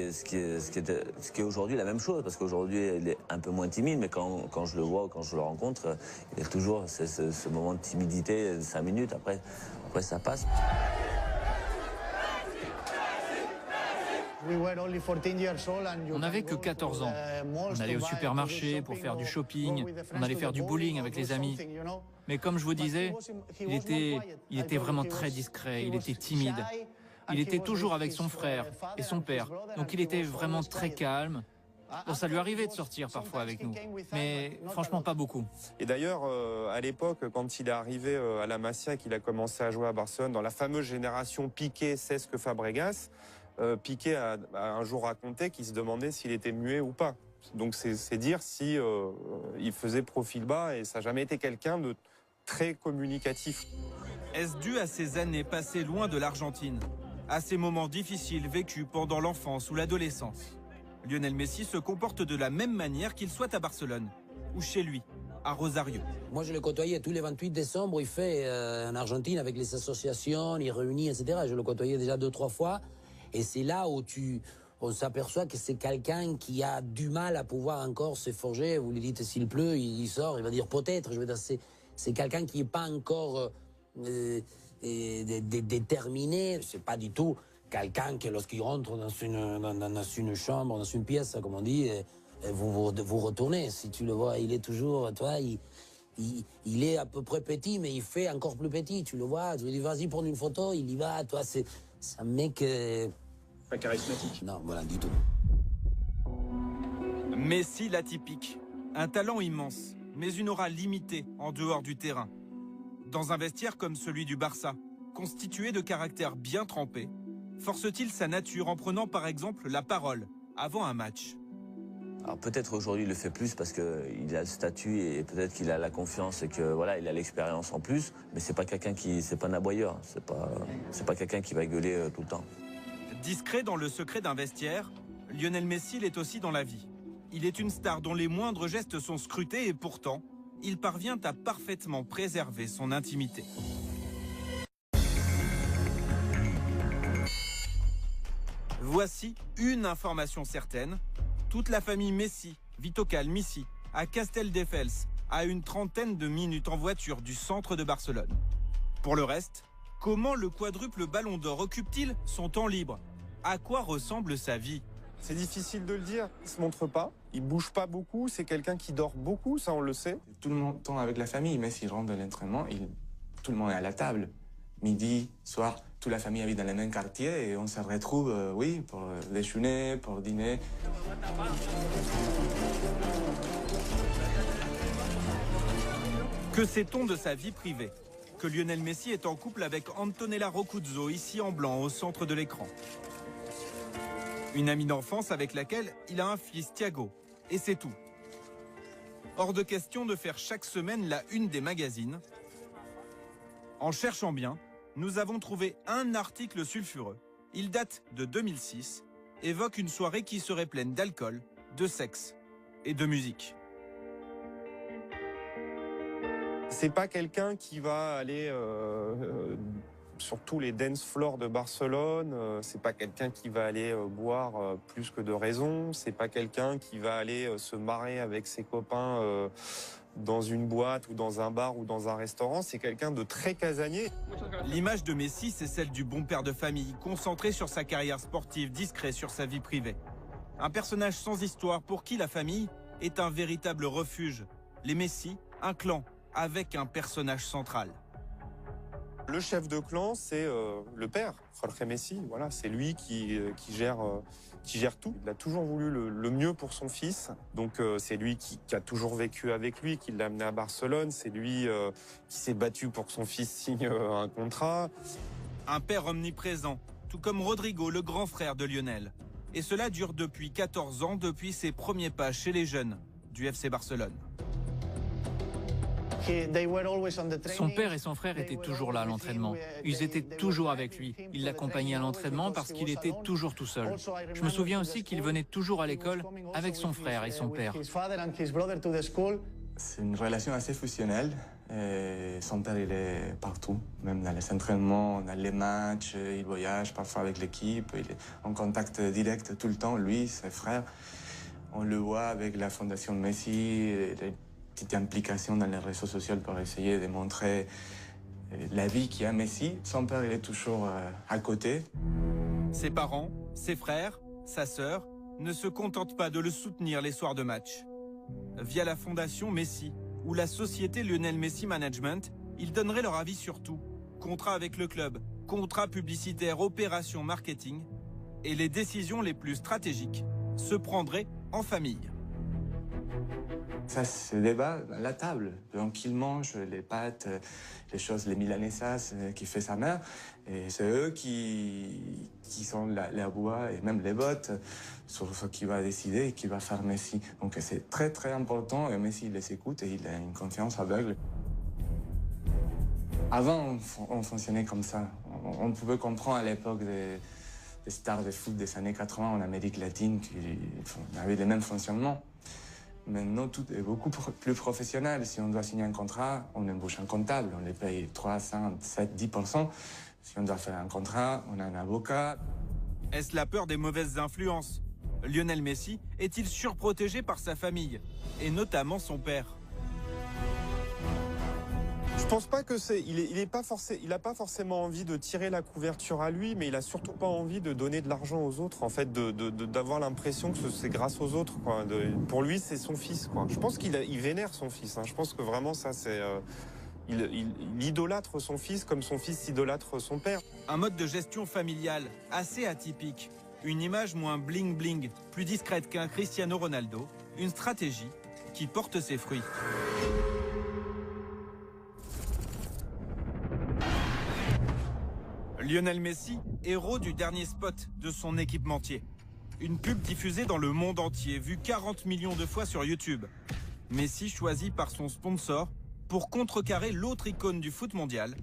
est aujourd'hui la même chose, parce qu'aujourd'hui il est un peu moins timide, mais quand je le vois, quand je le rencontre, il y a toujours ce moment de timidité de 5 minutes, après ça passe. On n'avait que 14 ans. On allait au supermarché pour faire du shopping, on allait faire du bowling avec les amis. Mais comme je vous disais, il était vraiment très discret, il était timide. Il était toujours avec son frère et son père, donc il était vraiment très calme. Bon, ça lui arrivait de sortir parfois avec nous, mais franchement pas beaucoup. Et d'ailleurs, à l'époque, quand il est arrivé à la Masia et qu'il a commencé à jouer à Barcelone, dans la fameuse génération Piqué, Cesc, Fabregas, Piqué a un jour raconté qu'il se demandait s'il était muet ou pas. Donc c'est dire si il faisait profil bas, et ça n'a jamais été quelqu'un de très communicatif. Est-ce dû à ces années passées loin de l'Argentine, à ces moments difficiles vécus pendant l'enfance ou l'adolescence? Lionel Messi se comporte de la même manière qu'il soit à Barcelone ou chez lui, à Rosario. Moi, je le côtoyais tous les 28 décembre. Il fait en Argentine avec les associations, il réunit, etc. Je le côtoyais déjà 2-3 fois. Et c'est là où on s'aperçoit que c'est quelqu'un qui a du mal à pouvoir encore se forger. Vous lui dites s'il pleut, il sort, il va dire peut-être. Je veux dire, c'est quelqu'un qui n'est pas encore déterminé. C'est pas du tout quelqu'un que lorsqu'il rentre dans une chambre, dans une pièce, comme on dit, vous retournez. Si tu le vois, il est toujours, toi, il est à peu près petit, mais il fait encore plus petit. Tu le vois, tu lui dis vas-y prendre une photo, il y va. Toi, c'est un mec pas charismatique. Non, voilà, du tout. Messi l'atypique, un talent immense, mais une aura limitée en dehors du terrain. Dans un vestiaire comme celui du Barça, constitué de caractères bien trempés, force-t-il sa nature en prenant par exemple la parole avant un match? Alors peut-être aujourd'hui il le fait plus parce qu'il a le statut et peut-être qu'il a la confiance et que voilà, il a l'expérience en plus, mais c'est pas quelqu'un c'est pas un aboyeur, c'est pas quelqu'un qui va gueuler tout le temps. Discret dans le secret d'un vestiaire, Lionel Messi l'est aussi dans la vie. Il est une star dont les moindres gestes sont scrutés et pourtant, il parvient à parfaitement préserver son intimité. Voici une information certaine. Toute la famille Messi vit au calme ici, à Castelldefels, à une trentaine de minutes en voiture du centre de Barcelone. Pour le reste, comment le quadruple Ballon d'Or occupe-t-il son temps libre? À quoi ressemble sa vie? C'est difficile de le dire. Il se montre pas, il bouge pas beaucoup, c'est quelqu'un qui dort beaucoup, ça on le sait. Tout le temps avec la famille, mais s'il rentre de l'entraînement, tout le monde est à la table. Midi, soir, toute la famille habite dans le même quartier et on se retrouve, oui, pour déjeuner, pour dîner. Que sait-on de sa vie privée? Que Lionel Messi est en couple avec Antonella Roccuzzo, ici en blanc, au centre de l'écran. Une amie d'enfance avec laquelle il a un fils, Thiago. Et c'est tout. Hors de question de faire chaque semaine la une des magazines. En cherchant bien, nous avons trouvé un article sulfureux. Il date de 2006, évoque une soirée qui serait pleine d'alcool, de sexe et de musique. C'est pas quelqu'un qui va aller sur tous les dance floors de Barcelone. C'est pas quelqu'un qui va aller boire plus que de raison. C'est pas quelqu'un qui va aller se marrer avec ses copains dans une boîte ou dans un bar ou dans un restaurant. C'est quelqu'un de très casanier. L'image de Messi, c'est celle du bon père de famille, concentré sur sa carrière sportive, discret sur sa vie privée. Un personnage sans histoire pour qui la famille est un véritable refuge. Les Messi, un clan, avec un personnage central. Le chef de clan, c'est le père, Jorge Messi. Voilà, c'est lui qui gère tout. Il a toujours voulu le mieux pour son fils. Donc c'est lui qui a toujours vécu avec lui, qui l'a amené à Barcelone. C'est lui qui s'est battu pour que son fils signe un contrat. Un père omniprésent, tout comme Rodrigo, le grand frère de Lionel. Et cela dure depuis 14 ans, depuis ses premiers pas chez les jeunes du FC Barcelone. Son père et son frère étaient toujours là à l'entraînement. Ils étaient toujours avec lui. Ils l'accompagnaient à l'entraînement parce qu'il était toujours tout seul. Je me souviens aussi qu'il venait toujours à l'école avec son frère et son père. C'est une relation assez fusionnelle. Et son père, il est partout, même dans les entraînements, dans les matchs. Il voyage parfois avec l'équipe. Il est en contact direct tout le temps, lui, ses frères. On le voit avec la Fondation Messi, petite implication dans les réseaux sociaux pour essayer de montrer la vie qu'il y a Messi. Son père, il est toujours à côté. Ses parents, ses frères, sa sœur ne se contentent pas de le soutenir les soirs de match. Via la fondation Messi ou la société Lionel Messi Management, ils donneraient leur avis sur tout. Contrat avec le club, contrat publicitaire, opération marketing. Et les décisions les plus stratégiques se prendraient en famille. Ça se débat à la table. Donc il mange les pâtes, les choses, les milanesas qui fait sa mère. Et c'est eux qui sont la voix et même les votes sur ce qu'il va décider et qu'il va faire Messi. Donc c'est très très important et Messi les écoute et il a une confiance aveugle. Avant, on fonctionnait comme ça. On pouvait comprendre à l'époque des stars de foot des années 80 en Amérique latine qui avaient les mêmes fonctionnements. Maintenant, tout est beaucoup plus professionnel. Si on doit signer un contrat, on embauche un comptable. On les paye 3, 5, 7, 10%. Si on doit faire un contrat, on a un avocat. Est-ce la peur des mauvaises influences? Lionel Messi est-il surprotégé par sa famille, et notamment son père? Je pense pas que c'est. Il a pas forcément envie de tirer la couverture à lui, mais il a surtout pas envie de donner de l'argent aux autres. En fait, d'avoir l'impression que c'est grâce aux autres. Quoi. Pour lui, c'est son fils. Quoi. Je pense qu'il vénère son fils. Hein. Je pense que vraiment ça, c'est. Il idolâtre son fils comme son fils idolâtre son père. Un mode de gestion familiale assez atypique. Une image moins bling-bling, plus discrète qu'un Cristiano Ronaldo. Une stratégie qui porte ses fruits. Lionel Messi, héros du dernier spot de son équipementier. Une pub diffusée dans le monde entier, vue 40 millions de fois sur YouTube. Messi choisi par son sponsor pour contrecarrer l'autre icône du foot mondial,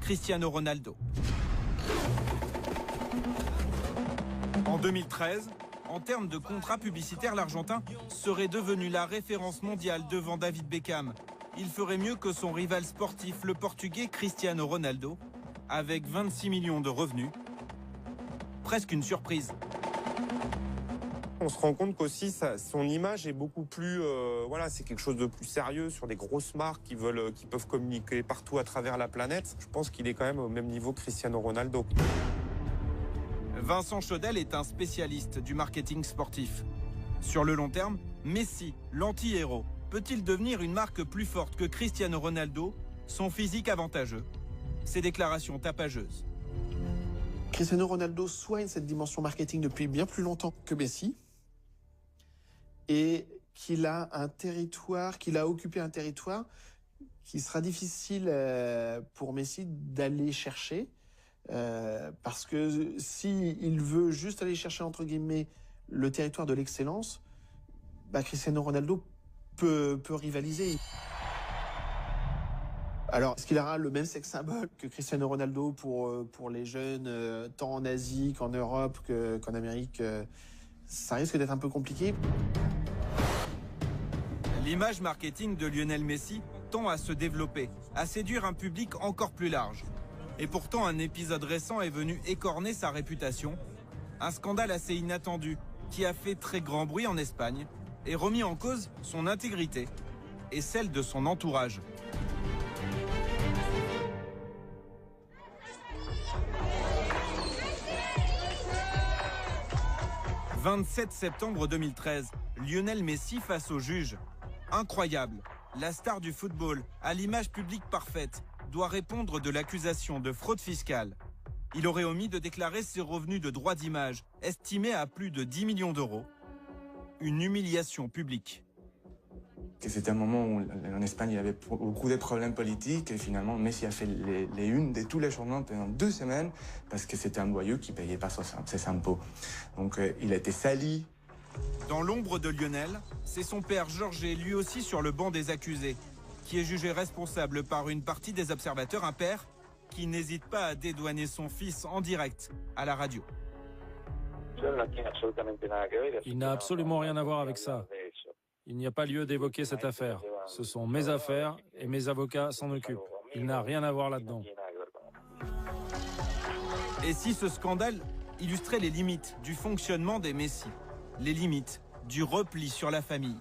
Cristiano Ronaldo. En 2013, en termes de contrat publicitaire, l'Argentin serait devenu la référence mondiale devant David Beckham. Il ferait mieux que son rival sportif, le Portugais Cristiano Ronaldo, avec 26 millions de revenus. Presque une surprise. On se rend compte qu'aussi son image est beaucoup plus... voilà, c'est quelque chose de plus sérieux sur des grosses marques qui peuvent communiquer partout à travers la planète. Je pense qu'il est quand même au même niveau que Cristiano Ronaldo. Vincent Chaudel est un spécialiste du marketing sportif. Sur le long terme, Messi, l'anti-héros, peut-il devenir une marque plus forte que Cristiano Ronaldo, son physique avantageux, ses déclarations tapageuses? Cristiano Ronaldo soigne cette dimension marketing depuis bien plus longtemps que Messi et qu'il a occupé un territoire qui sera difficile pour Messi d'aller chercher parce que s'il veut juste aller chercher entre guillemets le territoire de l'excellence, Cristiano Ronaldo peut rivaliser. Alors, est-ce qu'il aura le même sex symbole que Cristiano Ronaldo pour les jeunes, tant en Asie qu'en Europe qu'en Amérique? Ça risque d'être un peu compliqué. L'image marketing de Lionel Messi tend à se développer, à séduire un public encore plus large. Et pourtant, un épisode récent est venu écorner sa réputation. Un scandale assez inattendu qui a fait très grand bruit en Espagne et remis en cause son intégrité et celle de son entourage. 27 septembre 2013, Lionel Messi face au juge. Incroyable, la star du football, à l'image publique parfaite, doit répondre de l'accusation de fraude fiscale. Il aurait omis de déclarer ses revenus de droit d'image, estimés à plus de 10 millions d'euros. Une humiliation publique. C'était un moment où en Espagne il y avait beaucoup de problèmes politiques et finalement Messi a fait les unes de tous les journaux pendant 2 semaines parce que c'était un voyou qui ne payait pas ses impôts. Donc il a été sali. Dans l'ombre de Lionel, c'est son père Jorge, lui aussi sur le banc des accusés, qui est jugé responsable par une partie des observateurs, un père qui n'hésite pas à dédouaner son fils en direct à la radio. Il n'a absolument rien à voir avec ça. Il n'y a pas lieu d'évoquer cette affaire. Ce sont mes affaires et mes avocats s'en occupent. Il n'a rien à voir là-dedans. Et si ce scandale illustrait les limites du fonctionnement des Messi, les limites du repli sur la famille?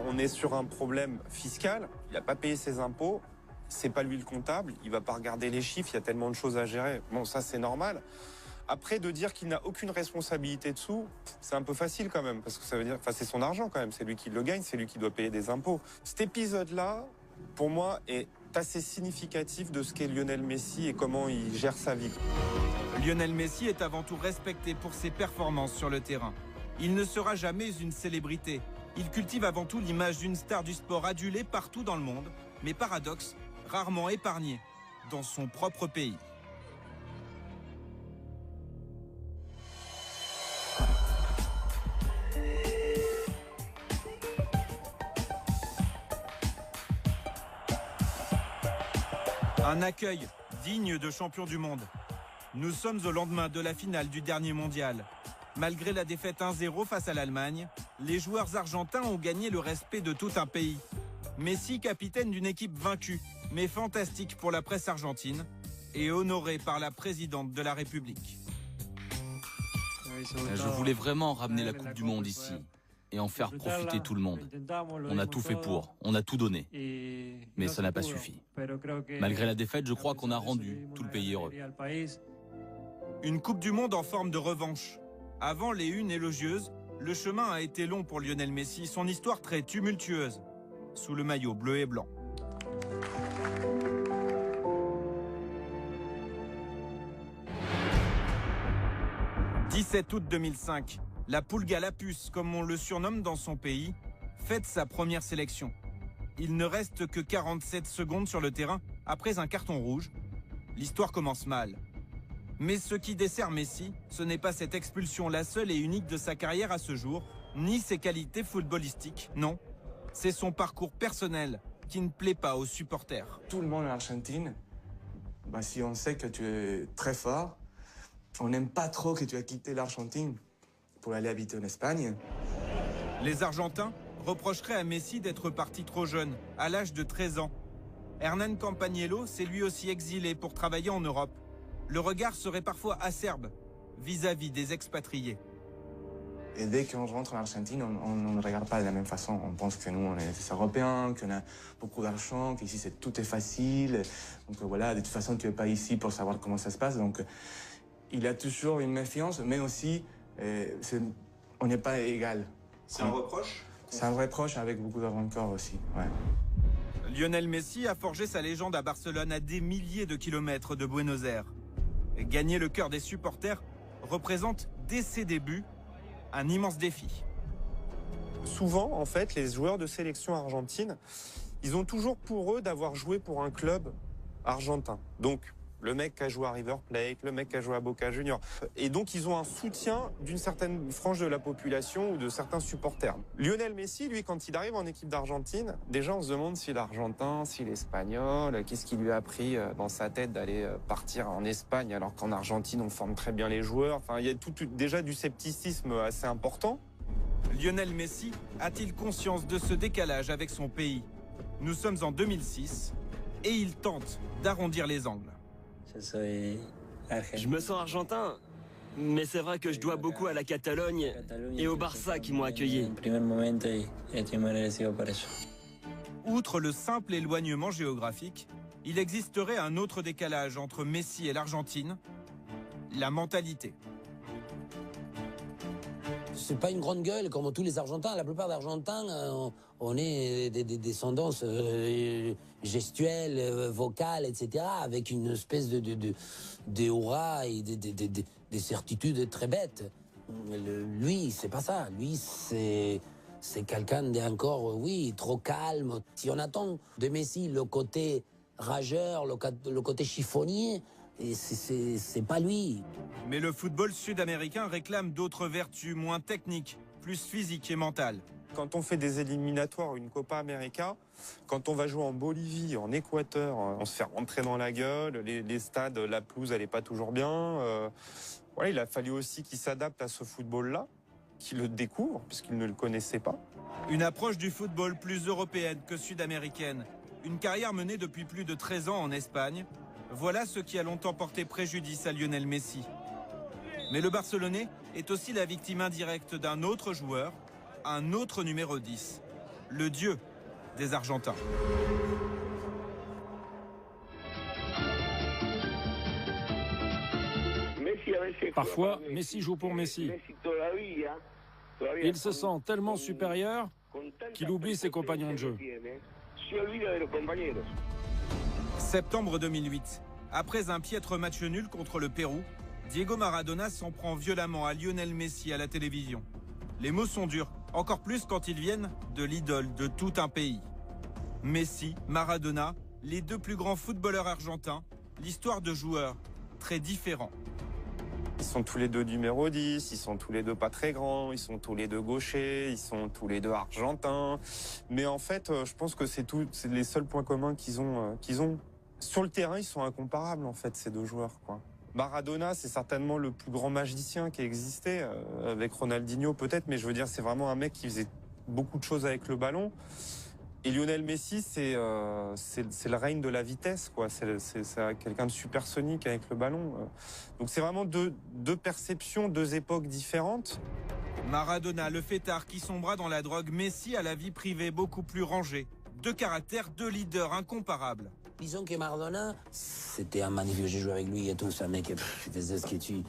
On est sur un problème fiscal, il n'a pas payé ses impôts, c'est pas lui le comptable, il va pas regarder les chiffres, il y a tellement de choses à gérer. Bon, ça c'est normal. Après, de dire qu'il n'a aucune responsabilité dessous, c'est un peu facile quand même, parce que ça veut dire, c'est son argent quand même, c'est lui qui le gagne, c'est lui qui doit payer des impôts. Cet épisode-là, pour moi, est assez significatif de ce qu'est Lionel Messi et comment il gère sa vie. Lionel Messi est avant tout respecté pour ses performances sur le terrain. Il ne sera jamais une célébrité. Il cultive avant tout l'image d'une star du sport adulée partout dans le monde, mais paradoxe, rarement épargnée dans son propre pays. Un accueil digne de champion du monde. Nous sommes au lendemain de la finale du dernier mondial. Malgré la défaite 1-0 face à l'Allemagne, les joueurs argentins ont gagné le respect de tout un pays. Messi, capitaine d'une équipe vaincue, mais fantastique pour la presse argentine, et honoré par la présidente de la République. Je voulais vraiment ramener la Coupe du Monde ici et en faire profiter tout le monde. On a tout fait pour, on a tout donné, mais ça n'a pas suffi. Malgré la défaite, je crois qu'on a rendu tout le pays heureux. Une Coupe du Monde en forme de revanche. Avant les unes élogieuses, le chemin a été long pour Lionel Messi, son histoire très tumultueuse, sous le maillot bleu et blanc. « 17 août 2005, la Pulga Lapus, comme on le surnomme dans son pays, fête sa première sélection. Il ne reste que 47 secondes sur le terrain après un carton rouge. L'histoire commence mal. Mais ce qui dessert Messi, ce n'est pas cette expulsion, la seule et unique de sa carrière à ce jour, ni ses qualités footballistiques, non. C'est son parcours personnel qui ne plaît pas aux supporters. Tout le monde en Argentine, si on sait que tu es très fort, on n'aime pas trop que tu as quitté l'Argentine pour aller habiter en Espagne. Les Argentins reprocheraient à Messi d'être parti trop jeune, à l'âge de 13 ans. Hernán Campagnolo s'est lui aussi exilé pour travailler en Europe. Le regard serait parfois acerbe vis-à-vis des expatriés. Et dès qu'on rentre en Argentine, on ne regarde pas de la même façon. On pense que nous, on est des Européens, qu'on a beaucoup d'argent, qu'ici tout est facile. Donc voilà, de toute façon, tu n'es pas ici pour savoir comment ça se passe. Donc il a toujours une méfiance, mais aussi, on n'est pas égal. C'est un reproche? C'est un reproche avec beaucoup de rancœur aussi, ouais. Lionel Messi a forgé sa légende à Barcelone à des milliers de kilomètres de Buenos Aires. Gagner le cœur des supporters représente, dès ses débuts, un immense défi. Souvent, en fait, les joueurs de sélection argentine, ils ont toujours pour eux d'avoir joué pour un club argentin. Donc, le mec qui a joué à River Plate, le mec qui a joué à Boca Juniors. Et donc, ils ont un soutien d'une certaine frange de la population ou de certains supporters. Lionel Messi, lui, quand il arrive en équipe d'Argentine, déjà, on se demande s'il est argentin, s'il est espagnol, qu'est-ce qui lui a pris dans sa tête d'aller partir en Espagne, alors qu'en Argentine, on forme très bien les joueurs. Enfin, il y a déjà du scepticisme assez important. Lionel Messi a-t-il conscience de ce décalage avec son pays? Nous sommes en 2006 et il tente d'arrondir les angles. Je me sens argentin, mais c'est vrai que je dois beaucoup à la Catalogne et au Barça qui m'ont accueilli. Outre le simple éloignement géographique, il existerait un autre décalage entre Messi et l'Argentine, la mentalité. C'est pas une grande gueule comme tous les Argentins. La plupart d'Argentins, on est des descendances gestuelles, vocales, etc. Avec une espèce de aura et des certitudes très bêtes. Lui, c'est pas ça. Lui, c'est quelqu'un d'encore, oui, trop calme. Si on attend de Messi le côté rageur, le côté chiffonnier, et c'est pas lui. Mais le football sud-américain réclame d'autres vertus moins techniques, plus physiques et mentales. Quand on fait des éliminatoires, une Copa América, quand on va jouer en Bolivie, en Équateur, on se fait rentrer dans la gueule, les stades, la pelouse, elle n'est pas toujours bien. Voilà, il a fallu aussi qu'il s'adapte à ce football-là, qu'il le découvre, puisqu'il ne le connaissait pas. Une approche du football plus européenne que sud-américaine. Une carrière menée depuis plus de 13 ans en Espagne. Voilà ce qui a longtemps porté préjudice à Lionel Messi. Mais le Barcelonais est aussi la victime indirecte d'un autre joueur, un autre numéro 10, le dieu des Argentins. Parfois, Messi joue pour Messi. Il se sent tellement supérieur qu'il oublie ses compagnons de jeu. Septembre 2008. Après un piètre match nul contre le Pérou, Diego Maradona s'en prend violemment à Lionel Messi à la télévision. Les mots sont durs, encore plus quand ils viennent de l'idole de tout un pays. Messi, Maradona, les deux plus grands footballeurs argentins, l'histoire de joueurs très différents. Ils sont tous les deux numéro 10, ils sont tous les deux pas très grands, ils sont tous les deux gauchers, ils sont tous les deux argentins. Mais en fait, je pense que c'est les seuls points communs qu'ils ont. Sur le terrain, ils sont incomparables, en fait, ces deux joueurs, quoi. Maradona, c'est certainement le plus grand magicien qui a existé, avec Ronaldinho peut-être, mais je veux dire, c'est vraiment un mec qui faisait beaucoup de choses avec le ballon. Et Lionel Messi, c'est le règne de la vitesse, quoi. C'est quelqu'un de supersonique avec le ballon. Donc c'est vraiment deux perceptions, deux époques différentes. Maradona, le fêtard qui sombra dans la drogue, Messi à la vie privée beaucoup plus rangée. Deux caractères, deux leaders incomparables. Disons que Maradona, c'était un magnifique, j'ai joué avec lui et tout, c'est un mec qui faisait ce qui est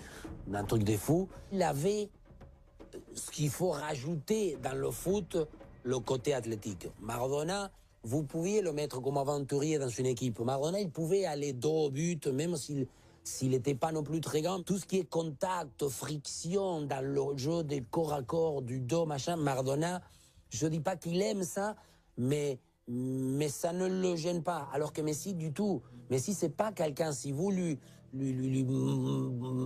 un truc de fou. Il avait ce qu'il faut rajouter dans le foot, le côté athlétique. Maradona, vous pouviez le mettre comme aventurier dans une équipe. Maradona, il pouvait aller dos au but, même s'il n'était pas non plus très grand. Tout ce qui est contact, friction dans le jeu des corps à corps, du dos, machin, Maradona, je dis pas qu'il aime ça, mais ça ne le gêne pas. Alors que Messi, du tout. Messi, c'est pas quelqu'un, si vous lui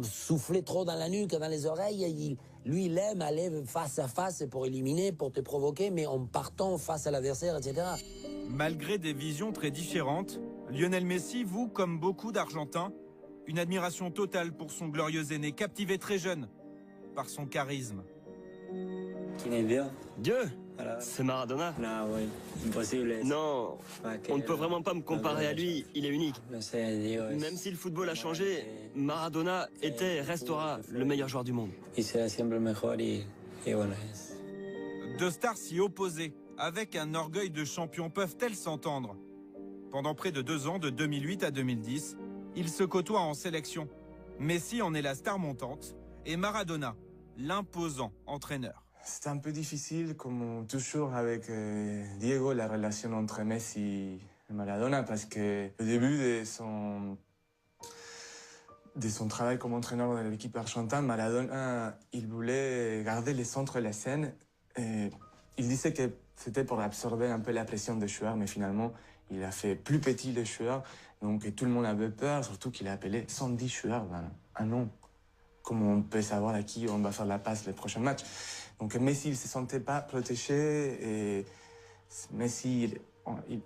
soufflez trop dans la nuque, dans les oreilles, lui, il aime aller face à face pour éliminer, pour te provoquer, mais en partant face à l'adversaire, etc. Malgré des visions très différentes, Lionel Messi voue, comme beaucoup d'Argentins, une admiration totale pour son glorieux aîné, captivé très jeune par son charisme. Dieu, c'est Maradona. Non, on ne peut vraiment pas me comparer à lui, il est unique. Même si le football a changé, Maradona était et restera le meilleur joueur du monde. Deux stars si opposées, avec un orgueil de champion, peuvent-elles s'entendre? Pendant près de 2 ans, de 2008 à 2010, ils se côtoient en sélection. Messi en est la star montante et Maradona, l'imposant entraîneur. C'était un peu difficile, comme toujours avec Diego, la relation entre Messi et Maradona, parce que au début de son travail comme entraîneur de l'équipe argentine, Maradona, il voulait garder le centre de la scène. Et il disait que c'était pour absorber un peu la pression des joueurs, mais finalement, il a fait plus petit les joueurs, donc tout le monde avait peur, surtout qu'il a appelé 110 joueurs dans un an. Comment on peut savoir à qui on va faire la passe les prochains matchs? Donc Messi, il ne se sentait pas protégé et Messi,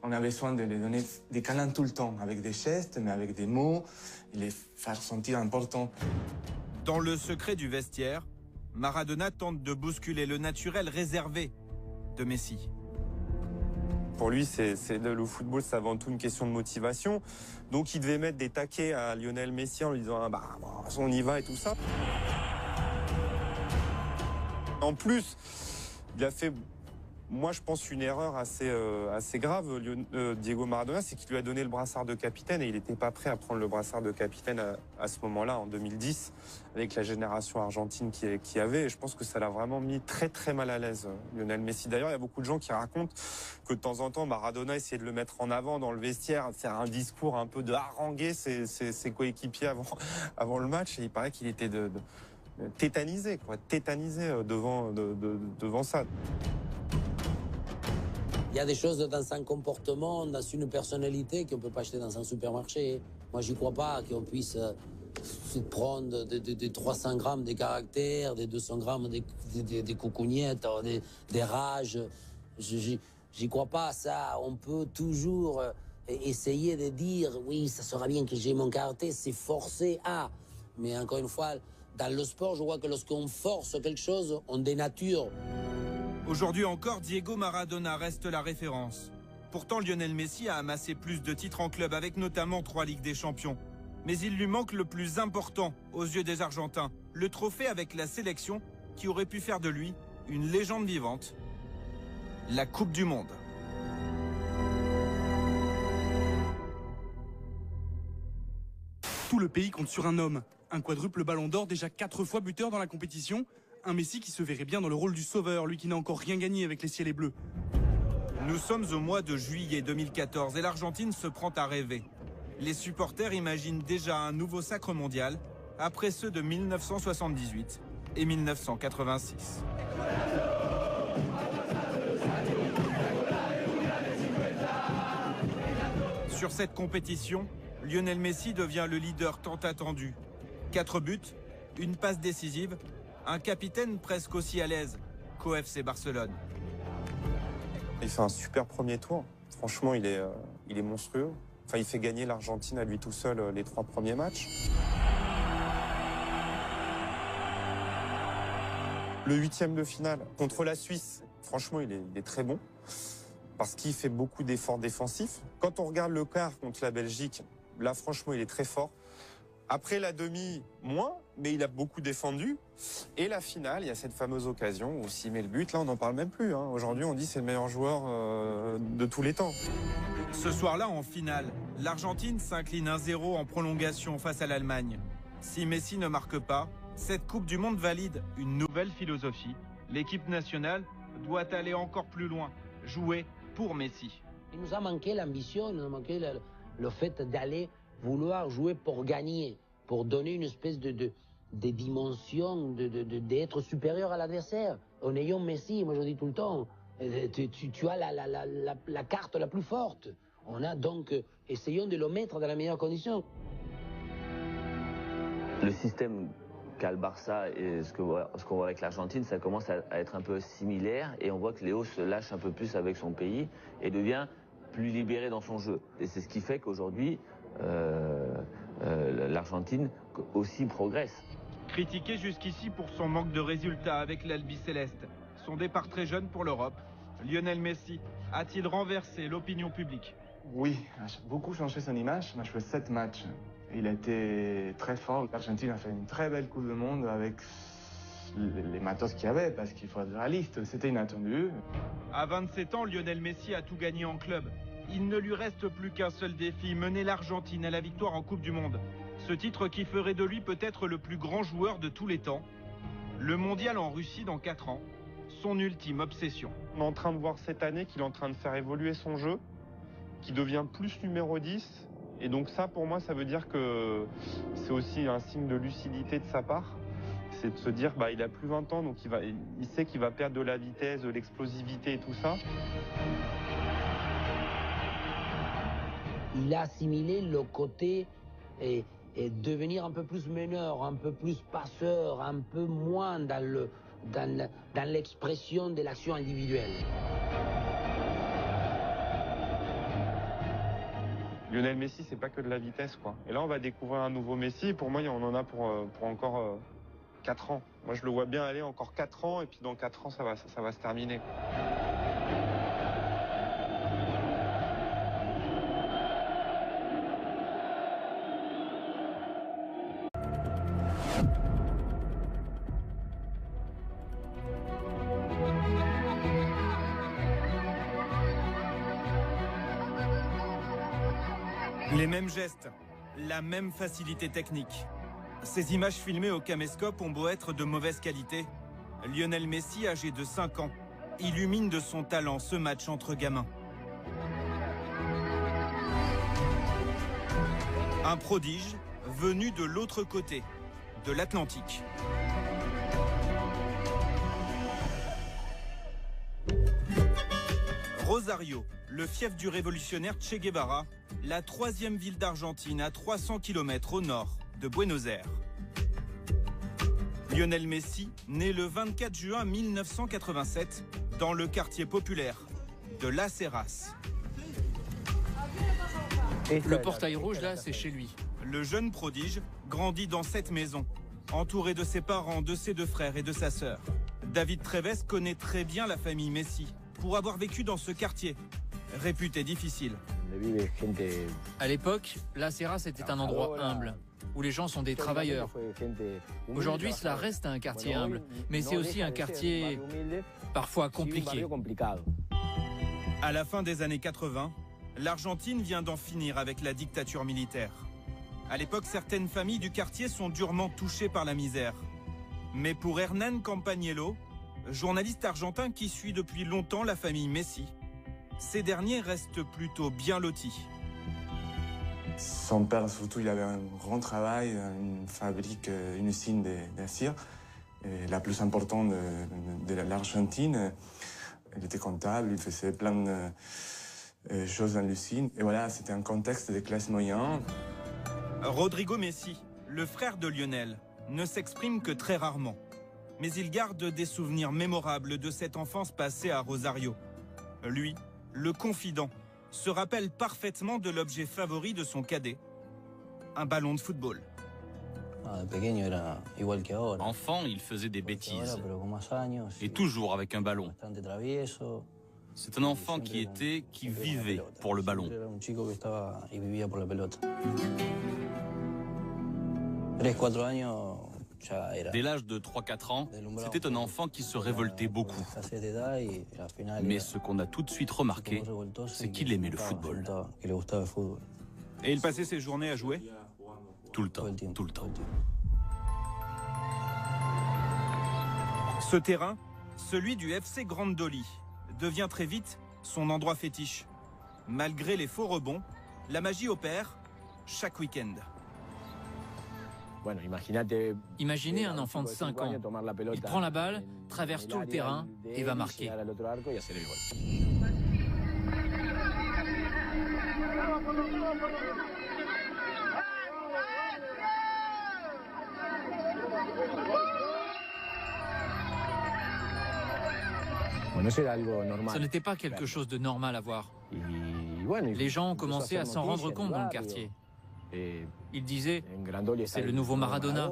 on a besoin de lui donner des câlins tout le temps, avec des gestes, mais avec des mots, et les faire sentir importants. Dans le secret du vestiaire, Maradona tente de bousculer le naturel réservé de Messi. Pour lui, le football, c'est avant tout une question de motivation. Donc il devait mettre des taquets à Lionel Messi en lui disant on y va et tout ça. En plus, il a fait, moi je pense, une erreur assez grave, Diego Maradona, c'est qu'il lui a donné le brassard de capitaine et il n'était pas prêt à prendre le brassard de capitaine à ce moment-là, en 2010, avec la génération argentine qui avait. Et je pense que ça l'a vraiment mis très très mal à l'aise, Lionel Messi. D'ailleurs, il y a beaucoup de gens qui racontent que de temps en temps, Maradona essayait de le mettre en avant dans le vestiaire, de faire un discours un peu de haranguer ses coéquipiers avant le match. Et il paraît qu'il était tétanisé devant ça. Il y a des choses dans un comportement, dans une personnalité qu'on ne peut pas acheter dans un supermarché. Moi, j'y crois pas qu'on puisse se prendre des 300 grammes de caractère, des 200 grammes des coucougnettes, des rages. J'y crois pas à ça. On peut toujours essayer de dire « oui, ça sera bien que j'ai mon caractère », c'est forcé à. Mais encore une fois, dans le sport, je vois que lorsqu'on force quelque chose, on dénature. Aujourd'hui encore, Diego Maradona reste la référence. Pourtant, Lionel Messi a amassé plus de titres en club, avec notamment 3 Ligues des Champions. Mais il lui manque le plus important aux yeux des Argentins, le trophée avec la sélection qui aurait pu faire de lui une légende vivante, la Coupe du Monde. Tout le pays compte sur un homme. Un quadruple ballon d'or, déjà 4 fois buteur dans la compétition. Un Messi qui se verrait bien dans le rôle du sauveur, lui qui n'a encore rien gagné avec les ciels et bleus. Nous sommes au mois de juillet 2014 et l'Argentine se prend à rêver. Les supporters imaginent déjà un nouveau sacre mondial après ceux de 1978 et 1986. Sur cette compétition, Lionel Messi devient le leader tant attendu. 4 buts, une passe décisive, un capitaine presque aussi à l'aise qu'au FC Barcelone. Il fait un super premier tour. Franchement, il est monstrueux. Enfin, il fait gagner l'Argentine à lui tout seul les 3 premiers matchs. Le 8e de finale contre la Suisse, franchement, il est très bon parce qu'il fait beaucoup d'efforts défensifs. Quand on regarde le quart contre la Belgique, là, franchement, il est très fort. Après la demi, moins, mais il a beaucoup défendu. Et la finale, il y a cette fameuse occasion où s'il met le but, là, on n'en parle même plus. Hein. Aujourd'hui, on dit que c'est le meilleur joueur de tous les temps. Ce soir-là, en finale, l'Argentine s'incline 1-0 en prolongation face à l'Allemagne. Si Messi ne marque pas, cette Coupe du Monde valide une nouvelle philosophie. L'équipe nationale doit aller encore plus loin, jouer pour Messi. Il nous a manqué l'ambition, il nous a manqué le fait d'aller vouloir jouer pour gagner, pour donner une espèce de dimension, d'être supérieur à l'adversaire. En ayant Messi, moi je dis tout le temps, tu as la carte la plus forte. On a donc, essayons de le mettre dans la meilleure condition. Le système qu'a le Barça et ce qu'on voit avec l'Argentine, ça commence à être un peu similaire et on voit que Léo se lâche un peu plus avec son pays et devient plus libéré dans son jeu. Et c'est ce qui fait qu'aujourd'hui, l'Argentine aussi progresse. Critiqué jusqu'ici pour son manque de résultats avec l'Albiceleste, son départ très jeune pour l'Europe, Lionel Messi a-t-il renversé l'opinion publique? Oui, a beaucoup changé son image. Il a joué 7 matchs. Il a été très fort. L'Argentine a fait une très belle Coupe du Monde avec les matos qu'il y avait, parce qu'il faut être réaliste, c'était inattendu. À 27 ans, Lionel Messi a tout gagné en club. Il ne lui reste plus qu'un seul défi, mener l'Argentine à la victoire en Coupe du Monde. Ce titre qui ferait de lui peut-être le plus grand joueur de tous les temps. Le mondial en Russie dans 4 ans, son ultime obsession. On est en train de voir cette année qu'il est en train de faire évoluer son jeu, qui devient plus numéro 10. Et donc ça, pour moi, ça veut dire que c'est aussi un signe de lucidité de sa part. C'est de se dire, il a plus 20 ans, donc il sait qu'il va perdre de la vitesse, de l'explosivité et tout ça. Il a assimilé le côté et devenir un peu plus meneur, un peu plus passeur, un peu moins dans l'expression de l'action individuelle. Lionel Messi, c'est pas que de la vitesse, quoi. Et là, on va découvrir un nouveau Messi. Pour moi, on en a pour encore 4 ans. Moi, je le vois bien aller encore 4 ans, et puis dans 4 ans, ça va se terminer. Les mêmes gestes, la même facilité technique. Ces images filmées au caméscope ont beau être de mauvaise qualité. Lionel Messi, âgé de 5 ans, illumine de son talent ce match entre gamins. Un prodige venu de l'autre côté, de l'Atlantique. Rosario, le fief du révolutionnaire Che Guevara, la 3e ville d'Argentine à 300 km au nord de Buenos Aires. Lionel Messi, né le 24 juin 1987 dans le quartier populaire de Las Heras. Le portail rouge là, c'est chez lui. Le jeune prodige grandit dans cette maison, entouré de ses parents, de ses 2 frères et de sa sœur. David Treves connaît très bien la famille Messi pour avoir vécu dans ce quartier, réputé difficile. À l'époque, Las Heras était un endroit humble, où les gens sont des travailleurs. Aujourd'hui, cela reste un quartier humble, mais c'est aussi un quartier parfois compliqué. À la fin des années 80, l'Argentine vient d'en finir avec la dictature militaire. À l'époque, certaines familles du quartier sont durement touchées par la misère. Mais pour Hernán Campagnolo, journaliste argentin qui suit depuis longtemps la famille Messi, ces derniers restent plutôt bien lotis. Son père, surtout, il avait un grand travail, une fabrique, une usine d'acier, la plus importante de l'Argentine. Il était comptable, il faisait plein de choses dans l'usine. Et voilà, c'était un contexte de classe moyenne. Rodrigo Messi, le frère de Lionel, ne s'exprime que très rarement. Mais il garde des souvenirs mémorables de cette enfance passée à Rosario. Lui, le confident, se rappelle parfaitement de l'objet favori de son cadet, un ballon de football. Enfant, il faisait des bêtises, et toujours avec un ballon. C'est un enfant qui vivait pour le ballon. Dès l'âge de 3-4 ans, c'était un enfant qui se révoltait beaucoup. Mais ce qu'on a tout de suite remarqué, c'est qu'il aimait le football. Et il passait ses journées à jouer ? Tout le temps, tout le temps. Ce terrain, celui du FC Grande Dolly, devient très vite son endroit fétiche. Malgré les faux rebonds, la magie opère chaque week-end. Imaginez un enfant de 5 ans. Il prend la balle, traverse tout le terrain et va marquer. Ce n'était pas quelque chose de normal à voir. Les gens ont commencé à s'en rendre compte dans le quartier. Ils disaient, c'est le nouveau Maradona.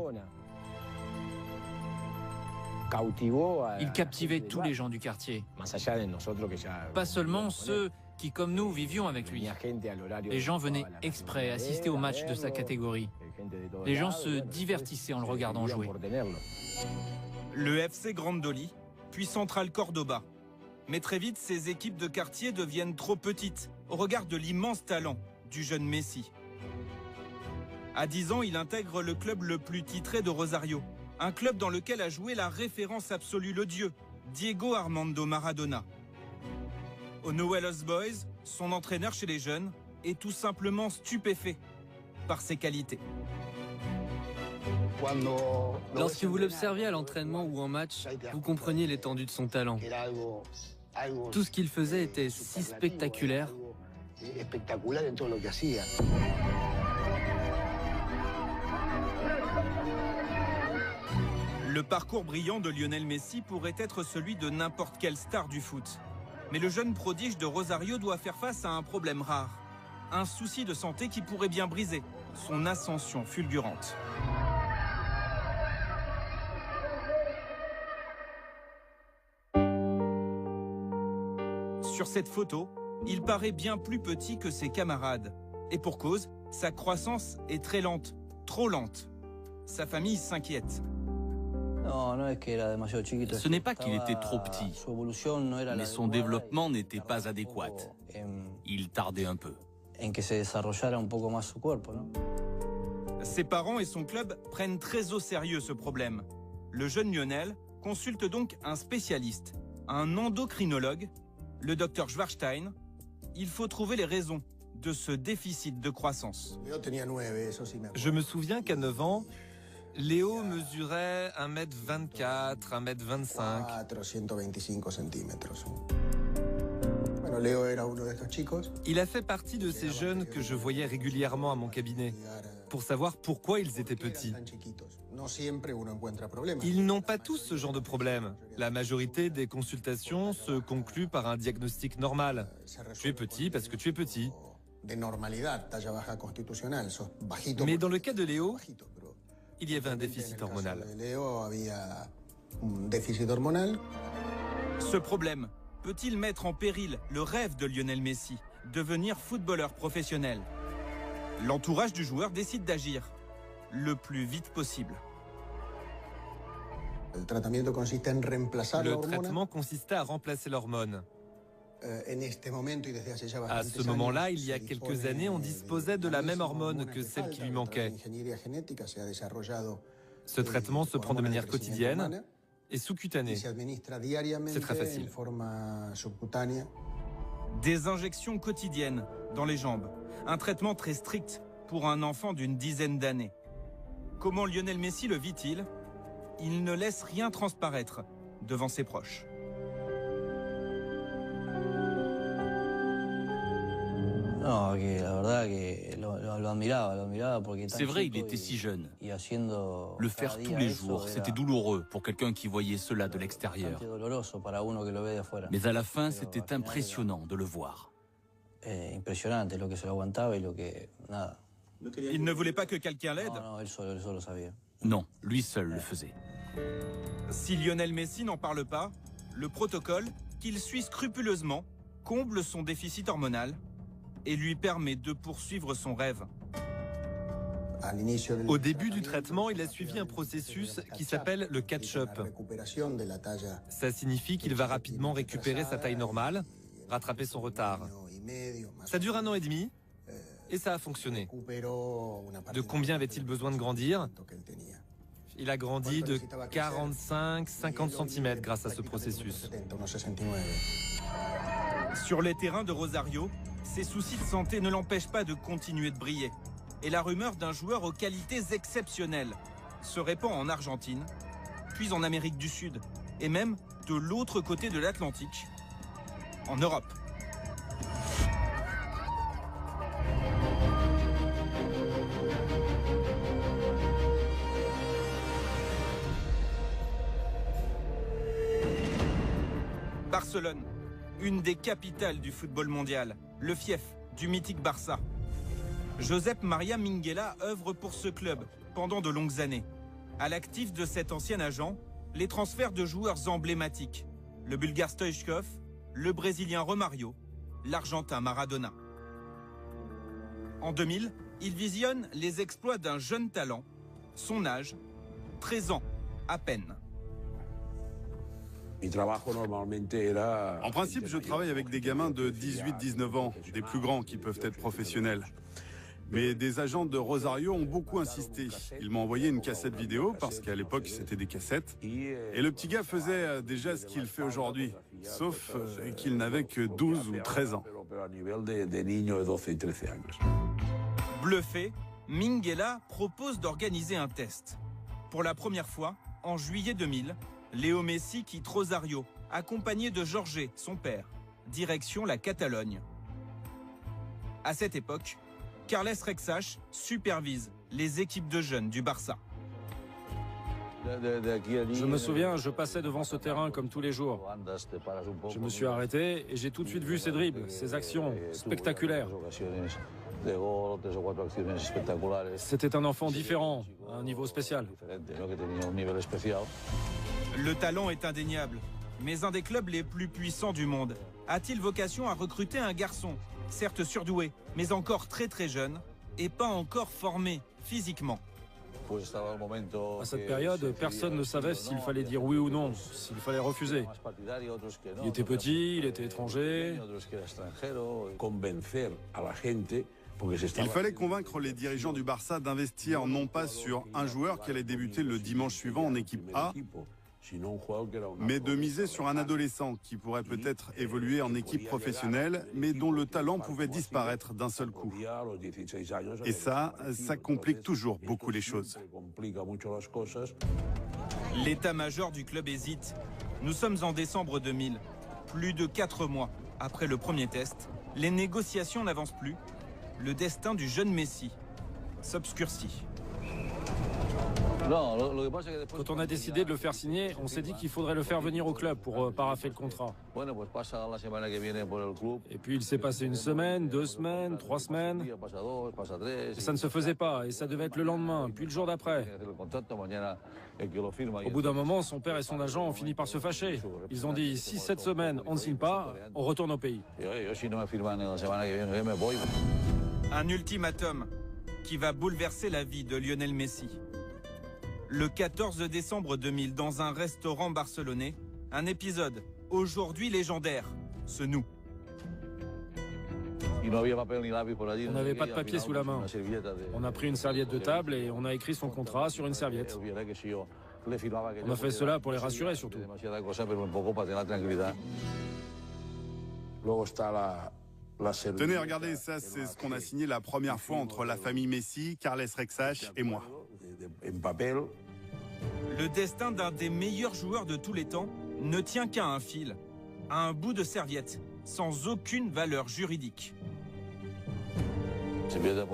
Il captivait tous les gens du quartier. Pas seulement ceux qui, comme nous, vivions avec lui. Les gens venaient exprès assister au match de sa catégorie. Les gens se divertissaient en le regardant jouer. Le FC Grande Dolly, puis Central Cordoba. Mais très vite, ces équipes de quartier deviennent trop petites au regard de l'immense talent du jeune Messi. À 10 ans, il intègre le club le plus titré de Rosario, un club dans lequel a joué la référence absolue, le dieu, Diego Armando Maradona. Au Newell's Boys, son entraîneur chez les jeunes est tout simplement stupéfait par ses qualités. Lorsque vous l'observiez à l'entraînement ou en match, vous compreniez l'étendue de son talent. Tout ce qu'il faisait était si spectaculaire. Le parcours brillant de Lionel Messi pourrait être celui de n'importe quelle star du foot. Mais le jeune prodige de Rosario doit faire face à un problème rare. Un souci de santé qui pourrait bien briser son ascension fulgurante. Sur cette photo, il paraît bien plus petit que ses camarades. Et pour cause, sa croissance est très lente, trop lente. Sa famille s'inquiète. Ce n'est pas qu'il était trop petit, mais son développement n'était pas adéquat. Il tardait un peu. Ses parents et son club prennent très au sérieux ce problème. Le jeune Lionel consulte donc un spécialiste, un endocrinologue, le docteur Schwarstein. Il faut trouver les raisons de ce déficit de croissance. Je me souviens qu'à 9 ans, Léo mesurait 1m24, 1m25. Il a fait partie de ces jeunes que je voyais régulièrement à mon cabinet pour savoir pourquoi ils étaient petits. Ils n'ont pas tous ce genre de problème. La majorité des consultations se concluent par un diagnostic normal. Tu es petit parce que tu es petit. Mais dans le cas de Léo, il y avait un déficit hormonal. Ce problème peut-il mettre en péril le rêve de Lionel Messi, devenir footballeur professionnel? L'entourage du joueur décide d'agir le plus vite possible. Le traitement consistait à remplacer l'hormone. À ce moment-là, il y a quelques années, on disposait de la même hormone que celle qui lui manquait. Ce traitement se prend de manière quotidienne et sous-cutanée. C'est très facile. Des injections quotidiennes dans les jambes. Un traitement très strict pour un enfant d'une dizaine d'années. Comment Lionel Messi le vit-il? Il ne laisse rien transparaître devant ses proches. C'est vrai, il était si jeune. Le faire tous les jours, c'était douloureux pour quelqu'un qui voyait cela de l'extérieur. Mais à la fin, c'était impressionnant de le voir. Il ne voulait pas que quelqu'un l'aide. Non, lui seul le faisait. Si Lionel Messi n'en parle pas, le protocole, qu'il suit scrupuleusement, comble son déficit hormonal et lui permet de poursuivre son rêve. Au début du traitement, il a suivi un processus qui s'appelle le catch-up. Ça signifie qu'il va rapidement récupérer sa taille normale, rattraper son retard. Ça dure 1 an et demi et ça a fonctionné. De combien avait-il besoin de grandir? Il a grandi de 45-50 cm grâce à ce processus. Sur les terrains de Rosario, ses soucis de santé ne l'empêchent pas de continuer de briller. Et la rumeur d'un joueur aux qualités exceptionnelles se répand en Argentine, puis en Amérique du Sud, et même de l'autre côté de l'Atlantique, en Europe. Barcelone, une des capitales du football mondial, le fief du mythique Barça. Josep Maria Minguella œuvre pour ce club pendant de longues années. À l'actif de cet ancien agent, les transferts de joueurs emblématiques, le Bulgare Stoichkov, le Brésilien Romario, l'Argentin Maradona. En 2000, il visionne les exploits d'un jeune talent, son âge, 13 ans à peine. En principe, je travaille avec des gamins de 18-19 ans, des plus grands qui peuvent être professionnels. Mais des agents de Rosario ont beaucoup insisté. Ils m'ont envoyé une cassette vidéo, parce qu'à l'époque, c'était des cassettes. Et le petit gars faisait déjà ce qu'il fait aujourd'hui, sauf qu'il n'avait que 12 ou 13 ans. Bluffé, Minguella propose d'organiser un test. Pour la première fois, en juillet 2000, Léo Messi quitte Rosario, accompagné de Jorge, son père, direction la Catalogne. À cette époque, Carles Rexach supervise les équipes de jeunes du Barça. Je me souviens, je passais devant ce terrain comme tous les jours. Je me suis arrêté et j'ai tout de suite vu ses dribbles, ses actions spectaculaires. C'était un enfant différent, à un niveau spécial. Le talent est indéniable, mais un des clubs les plus puissants du monde a-t-il vocation à recruter un garçon, certes surdoué, mais encore très jeune, et pas encore formé physiquement? À cette période, personne ne savait s'il fallait dire oui ou non, s'il fallait refuser. Il était petit, il était étranger. Il fallait convaincre les dirigeants du Barça d'investir non pas sur un joueur qui allait débuter le dimanche suivant en équipe A, mais de miser sur un adolescent qui pourrait peut-être évoluer en équipe professionnelle, mais dont le talent pouvait disparaître d'un seul coup. Et ça complique toujours beaucoup les choses. L'état-major du club hésite. Nous sommes en décembre 2000. Plus de 4 mois après le premier test, les négociations n'avancent plus. Le destin du jeune Messi s'obscurcit. Quand on a décidé de le faire signer, on s'est dit qu'il faudrait le faire venir au club pour paraffer le contrat. Et puis il s'est passé 1 semaine, 2 semaines, 3 semaines. Et ça ne se faisait pas, et ça devait être le lendemain, puis le jour d'après. Au bout d'un moment, son père et son agent ont fini par se fâcher. Ils ont dit, si cette semaine on ne signe pas, on retourne au pays. Un ultimatum qui va bouleverser la vie de Lionel Messi. Le 14 décembre 2000, dans un restaurant barcelonais, un épisode, aujourd'hui légendaire, se noue. On n'avait pas de papier sous la main. On a pris une serviette de table et on a écrit son contrat sur une serviette. On a fait cela pour les rassurer surtout. Tenez, regardez, ça c'est ce qu'on a signé la première fois entre la famille Messi, Carles Rexach et moi. Le destin d'un des meilleurs joueurs de tous les temps ne tient qu'à un fil, à un bout de serviette, sans aucune valeur juridique.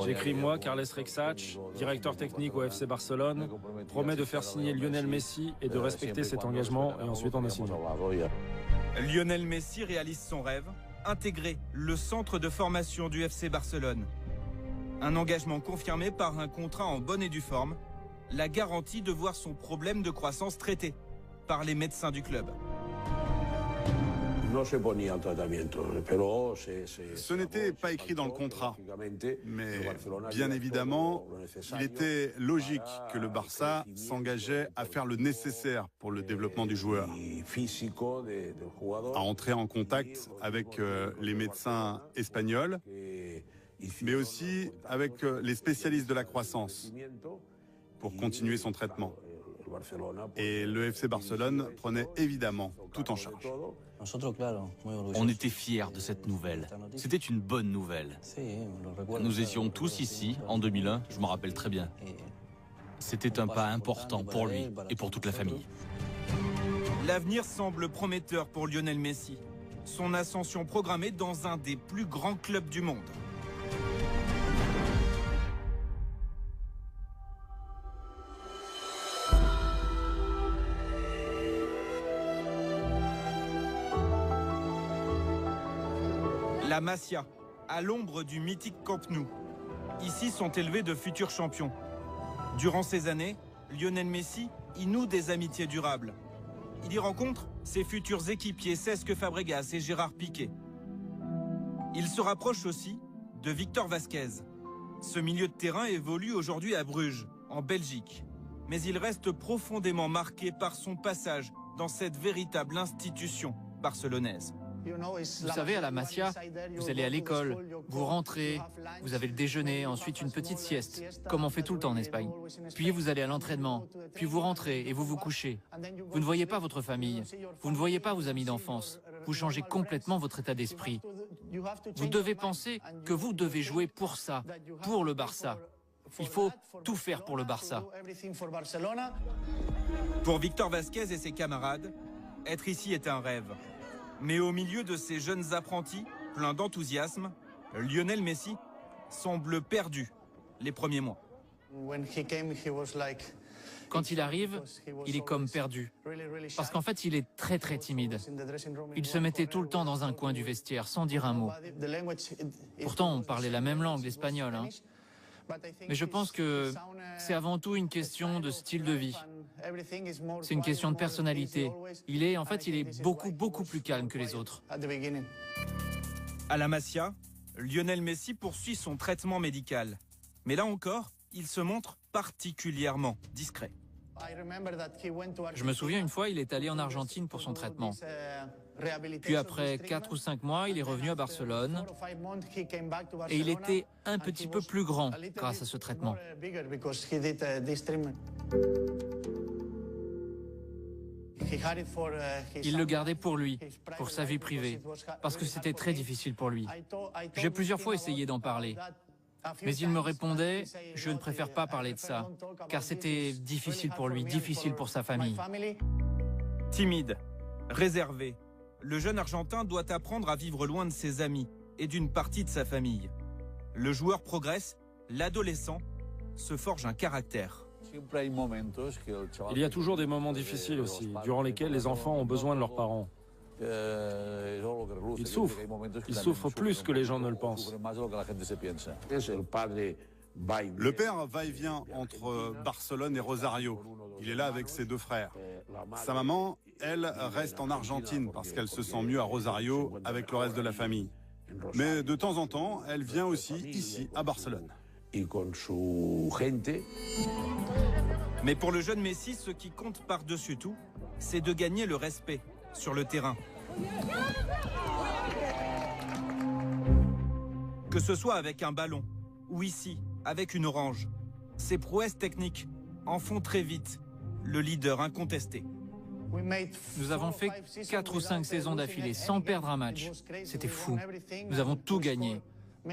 J'écris moi, Carles Rexach, directeur technique au FC Barcelone, promets de faire signer Lionel Messi et de respecter cet engagement, et ensuite on a signé. Lionel Messi réalise son rêve intégrer le centre de formation du FC Barcelone. Un engagement confirmé par un contrat en bonne et due forme, la garantie de voir son problème de croissance traité par les médecins du club. Ce n'était pas écrit dans le contrat, mais bien évidemment, il était logique que le Barça s'engageait à faire le nécessaire pour le développement du joueur, à entrer en contact avec les médecins espagnols, mais aussi avec les spécialistes de la croissance pour continuer son traitement. Et le FC Barcelone prenait évidemment tout en charge. On était fiers de cette nouvelle. C'était une bonne nouvelle. Nous étions tous ici en 2001, je m'en rappelle très bien. C'était un pas important pour lui et pour toute la famille. L'avenir semble prometteur pour Lionel Messi. Son ascension programmée dans un des plus grands clubs du monde. La Masia, à l'ombre du mythique Camp Nou. Ici sont élevés de futurs champions. Durant ces années, Lionel Messi y noue des amitiés durables. Il y rencontre ses futurs équipiers Cesc Fabregas et Gérard Piqué. Il se rapproche aussi de Victor Vasquez. Ce milieu de terrain évolue aujourd'hui à Bruges, en Belgique. Mais il reste profondément marqué par son passage dans cette véritable institution barcelonaise. Vous savez, à la Masia, vous allez à l'école, vous rentrez, vous avez le déjeuner, ensuite une petite sieste, comme on fait tout le temps en Espagne. Puis vous allez à l'entraînement, puis vous rentrez et vous vous couchez. Vous ne voyez pas votre famille, vous ne voyez pas vos amis d'enfance. Vous changez complètement votre état d'esprit. Vous devez penser que vous devez jouer pour ça, pour le Barça. Il faut tout faire pour le Barça. Pour Victor Vasquez et ses camarades, être ici est un rêve. Mais au milieu de ces jeunes apprentis, pleins d'enthousiasme, Lionel Messi semble perdu les premiers mois. Quand il arrive, il est comme perdu. Parce qu'en fait, il est très timide. Il se mettait tout le temps dans un coin du vestiaire, sans dire un mot. Pourtant, on parlait la même langue, l'espagnol. Mais je pense que c'est avant tout une question de style de vie. C'est une question de personnalité. Il est beaucoup plus calme que les autres. À la Masia, Lionel Messi poursuit son traitement médical. Mais là encore, il se montre particulièrement discret. Je me souviens une fois, il est allé en Argentine pour son traitement. Puis après 4 ou 5 mois, il est revenu à Barcelone et il était un petit peu plus grand grâce à ce traitement. Il le gardait pour lui, pour sa vie privée, parce que c'était très difficile pour lui. J'ai plusieurs fois essayé d'en parler, mais il me répondait « Je ne préfère pas parler de ça, car c'était difficile pour lui, difficile pour sa famille. » Timide, réservé, le jeune Argentin doit apprendre à vivre loin de ses amis et d'une partie de sa famille. Le joueur progresse, l'adolescent se forge un caractère. Il y a toujours des moments difficiles aussi, durant lesquels les enfants ont besoin de leurs parents. Ils souffrent plus que les gens ne le pensent. Le père va et vient entre Barcelone et Rosario. Il est là avec ses 2 frères. Sa maman, elle, reste en Argentine parce qu'elle se sent mieux à Rosario avec le reste de la famille. Mais de temps en temps, elle vient aussi ici, à Barcelone. Mais pour le jeune Messi, ce qui compte par-dessus tout, c'est de gagner le respect sur le terrain. Que ce soit avec un ballon ou ici, avec une orange, ses prouesses techniques en font très vite le leader incontesté. Nous avons fait 4 ou 5 saisons d'affilée sans perdre un match. C'était fou. Nous avons tout gagné.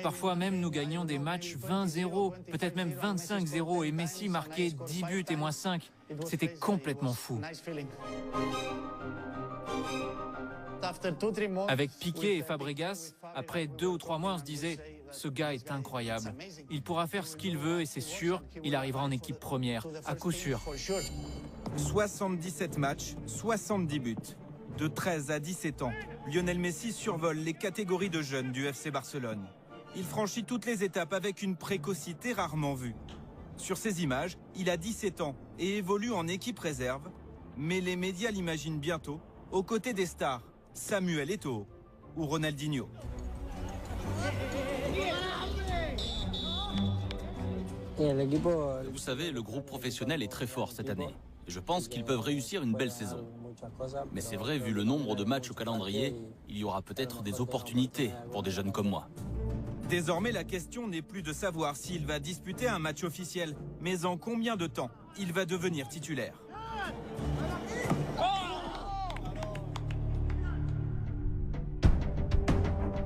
Parfois même, nous gagnions des matchs 20-0, peut-être même 25-0, et Messi marquait 10 buts et moi 5. C'était complètement fou. Avec Piqué et Fabregas, après 2 ou 3 mois, on se disait « Ce gars est incroyable. Il pourra faire ce qu'il veut et c'est sûr, il arrivera en équipe première, à coup sûr. » 77 matchs, 70 buts. De 13 à 17 ans, Lionel Messi survole les catégories de jeunes du FC Barcelone. Il franchit toutes les étapes avec une précocité rarement vue. Sur ces images, il a 17 ans et évolue en équipe réserve, mais les médias l'imaginent bientôt aux côtés des stars Samuel Eto'o ou Ronaldinho. Vous savez, le groupe professionnel est très fort cette année. Et je pense qu'ils peuvent réussir une belle saison. Mais c'est vrai, vu le nombre de matchs au calendrier, il y aura peut-être des opportunités pour des jeunes comme moi. Désormais, la question n'est plus de savoir s'il va disputer un match officiel, mais en combien de temps il va devenir titulaire.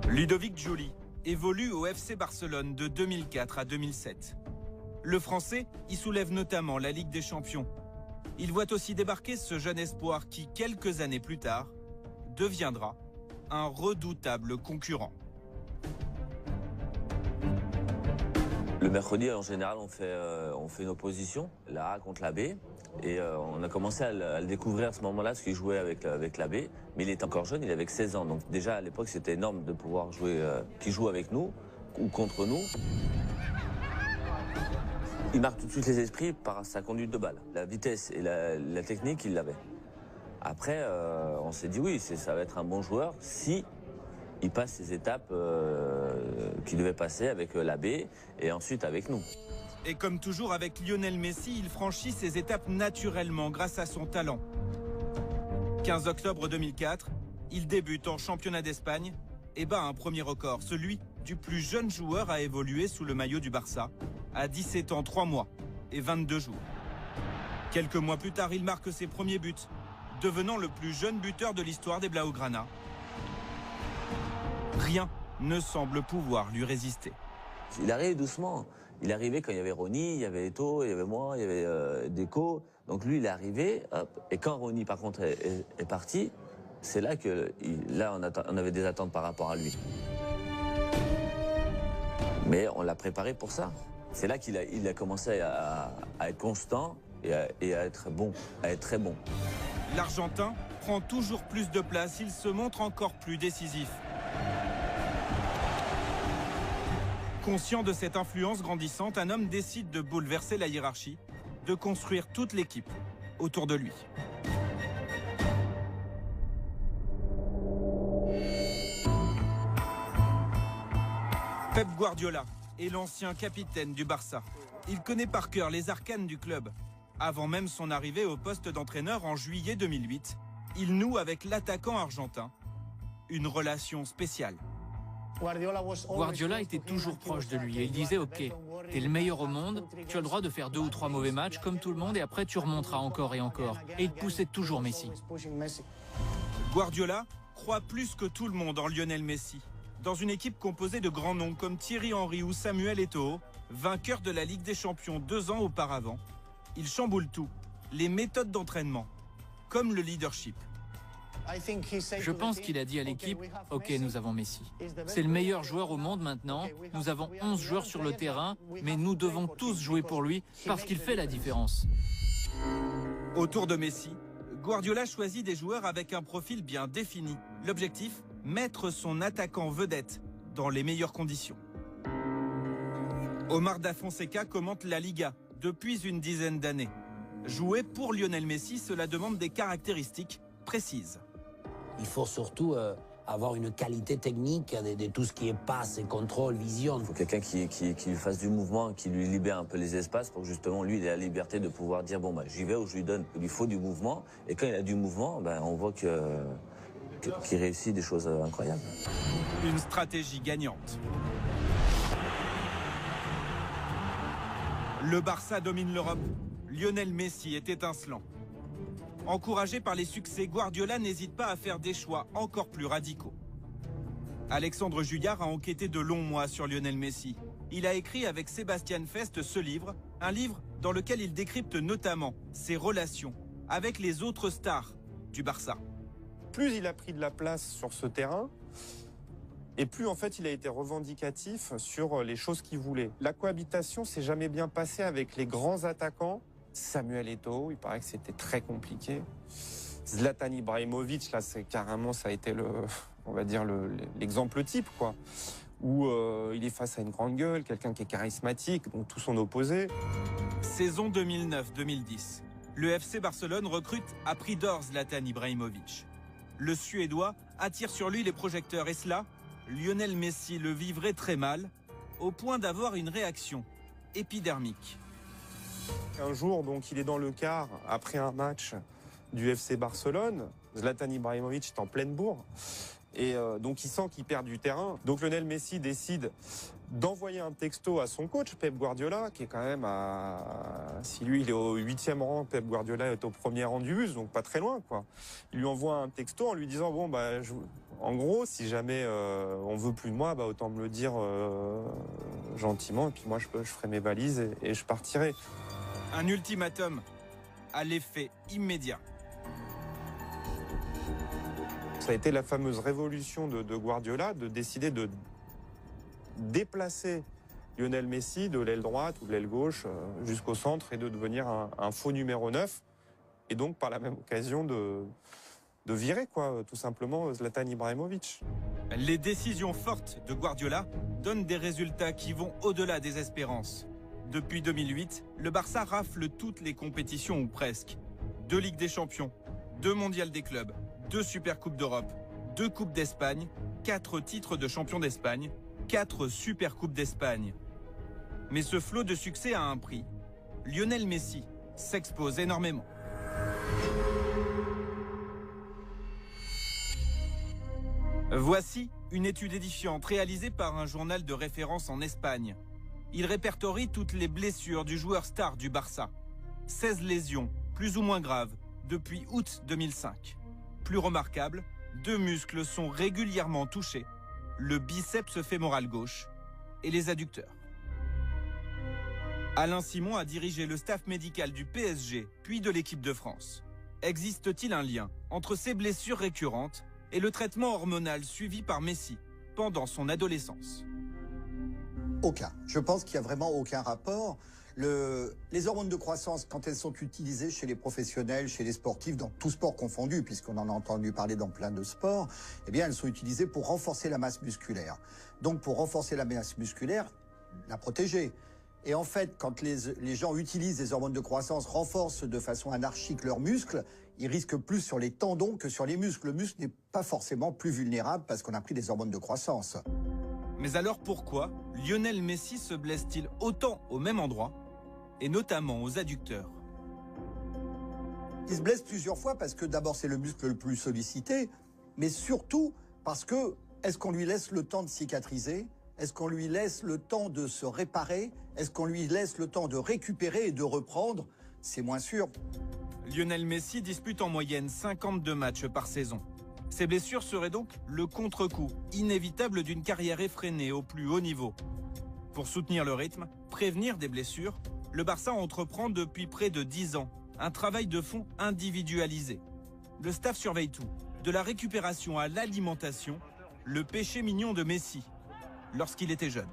Ludovic Giuli évolue au FC Barcelone de 2004 à 2007. Le Français y soulève notamment la Ligue des Champions. Il voit aussi débarquer ce jeune espoir qui, quelques années plus tard, deviendra un redoutable concurrent. Le mercredi, en général, on fait une opposition, la A contre la B. Et on a commencé à le découvrir à ce moment-là, parce qu'il jouait avec la B. Mais il est encore jeune, il avait que 16 ans. Donc déjà, à l'époque, c'était énorme de pouvoir jouer, qu'il joue avec nous ou contre nous. Il marque tout de suite les esprits par sa conduite de balle. La vitesse et la technique, il l'avait. Après, on s'est dit oui, ça va être un bon joueur si il passe ces étapes qu'il devait passer avec la B et ensuite avec nous. Et comme toujours avec Lionel Messi, il franchit ces étapes naturellement grâce à son talent. 15 octobre 2004, il débute en championnat d'Espagne et bat un premier record, celui du plus jeune joueur à évoluer sous le maillot du Barça, à 17 ans, 3 mois et 22 jours. Quelques mois plus tard, il marque ses premiers buts, devenant le plus jeune buteur de l'histoire des Blaugrana. Rien ne semble pouvoir lui résister. Il arrive doucement. Il est arrivé quand il y avait Ronny, il y avait Eto'o, il y avait moi, il y avait Deco. Donc lui, il est arrivé, hop. Et quand Ronny, par contre, est parti, c'est là que on avait des attentes par rapport à lui. Mais on l'a préparé pour ça. C'est là qu'il a commencé à être constant et à être bon, à être très bon. L'Argentin prend toujours plus de place, il se montre encore plus décisif. Conscient de cette influence grandissante, un homme décide de bouleverser la hiérarchie, de construire toute l'équipe autour de lui. Pep Guardiola est l'ancien capitaine du Barça. Il connaît par cœur les arcanes du club. Avant même son arrivée au poste d'entraîneur en juillet 2008, il noue avec l'attaquant argentin une relation spéciale. Guardiola était toujours proche de lui et il disait « Ok, t'es le meilleur au monde, tu as le droit de faire 2 ou 3 mauvais matchs comme tout le monde et après tu remonteras encore et encore. » Et il poussait toujours Messi. Guardiola croit plus que tout le monde en Lionel Messi. Dans une équipe composée de grands noms comme Thierry Henry ou Samuel Eto'o, vainqueur de la Ligue des Champions 2 ans auparavant, il chamboule tout, les méthodes d'entraînement, comme le leadership. Je pense qu'il a dit à l'équipe « Ok, nous avons Messi. C'est le meilleur joueur au monde maintenant. Nous avons 11 joueurs sur le terrain, mais nous devons tous jouer pour lui parce qu'il fait la différence. » Autour de Messi, Guardiola choisit des joueurs avec un profil bien défini. L'objectif, mettre son attaquant vedette dans les meilleures conditions. Omar Da Fonseca commente la Liga depuis une dizaine d'années. Jouer pour Lionel Messi, cela demande des caractéristiques précises. Il faut surtout avoir une qualité technique de tout ce qui est passe, contrôle, vision. Il faut quelqu'un qui lui fasse du mouvement, qui lui libère un peu les espaces pour que justement lui il ait la liberté de pouvoir dire bon bah j'y vais ou je lui donne. Il lui faut du mouvement et quand il a du mouvement, ben, on voit qu'il réussit des choses incroyables. Une stratégie gagnante. Le Barça domine l'Europe. Lionel Messi est étincelant. Encouragé par les succès, Guardiola n'hésite pas à faire des choix encore plus radicaux. Alexandre Juillard a enquêté de longs mois sur Lionel Messi. Il a écrit avec Sébastien Fest ce livre, un livre dans lequel il décrypte notamment ses relations avec les autres stars du Barça. Plus il a pris de la place sur ce terrain, et plus en fait il a été revendicatif sur les choses qu'il voulait. La cohabitation s'est jamais bien passée avec les grands attaquants. Samuel Eto'o, il paraît que c'était très compliqué. Zlatan Ibrahimovic, là, c'est carrément, ça a été on va dire l'exemple type, quoi. Où il est face à une grande gueule, quelqu'un qui est charismatique, donc tout son opposé. Saison 2009-2010. Le FC Barcelone recrute à prix d'or Zlatan Ibrahimovic. Le Suédois attire sur lui les projecteurs et cela, Lionel Messi le vivrait très mal, au point d'avoir une réaction épidermique. Un jour, donc, il est dans le car après un match du FC Barcelone. Zlatan Ibrahimovic est en pleine bourre. Et donc, il sent qu'il perd du terrain. Donc, Lionel Messi décide d'envoyer un texto à son coach, Pep Guardiola, qui est quand même si lui, il est au 8e rang, Pep Guardiola est au 1er rang du bus, donc pas très loin, quoi. Il lui envoie un texto en lui disant, bon, bah, en gros, si jamais on veut plus de moi, bah, autant me le dire gentiment, et puis moi, je ferai mes valises et je partirai. Un ultimatum à l'effet immédiat. Ça a été la fameuse révolution de Guardiola de décider de déplacer Lionel Messi de l'aile droite ou de l'aile gauche jusqu'au centre et de devenir un faux numéro 9 et donc par la même occasion de virer, quoi, tout simplement Zlatan Ibrahimovic. Les décisions fortes de Guardiola donnent des résultats qui vont au-delà des espérances. Depuis 2008, le Barça rafle toutes les compétitions ou presque. 2 Ligues des Champions, 2 Mondiales des clubs, 2 Supercoupes d'Europe, 2 Coupes d'Espagne, 4 titres de champion d'Espagne, 4 Supercoupes d'Espagne. Mais ce flot de succès a un prix. Lionel Messi s'expose énormément. Voici une étude édifiante réalisée par un journal de référence en Espagne. Il répertorie toutes les blessures du joueur star du Barça. 16 lésions, plus ou moins graves, depuis août 2005. Plus remarquable, 2 muscles sont régulièrement touchés, le biceps fémoral gauche et les adducteurs. Alain Simon a dirigé le staff médical du PSG, puis de l'équipe de France. Existe-t-il un lien entre ces blessures récurrentes et le traitement hormonal suivi par Messi pendant son adolescence? Aucun. Je pense qu'il n'y a vraiment aucun rapport. Les hormones de croissance, quand elles sont utilisées chez les professionnels, chez les sportifs, dans tout sport confondu, puisqu'on en a entendu parler dans plein de sports, eh bien, elles sont utilisées pour renforcer la masse musculaire. Donc, pour renforcer la masse musculaire, la protéger. Et en fait, quand les gens utilisent des hormones de croissance, renforcent de façon anarchique leurs muscles, ils risquent plus sur les tendons que sur les muscles. Le muscle n'est pas forcément plus vulnérable parce qu'on a pris des hormones de croissance. Mais alors pourquoi Lionel Messi se blesse-t-il autant au même endroit, et notamment aux adducteurs? Il se blesse plusieurs fois parce que d'abord c'est le muscle le plus sollicité, mais surtout parce que est-ce qu'on lui laisse le temps de cicatriser? Est-ce qu'on lui laisse le temps de se réparer? Est-ce qu'on lui laisse le temps de récupérer et de reprendre? C'est moins sûr. Lionel Messi dispute en moyenne 52 matchs par saison. Ces blessures seraient donc le contre-coup inévitable d'une carrière effrénée au plus haut niveau. Pour soutenir le rythme, prévenir des blessures, le Barça entreprend depuis près de 10 ans un travail de fond individualisé. Le staff surveille tout, de la récupération à l'alimentation, le péché mignon de Messi, lorsqu'il était jeune.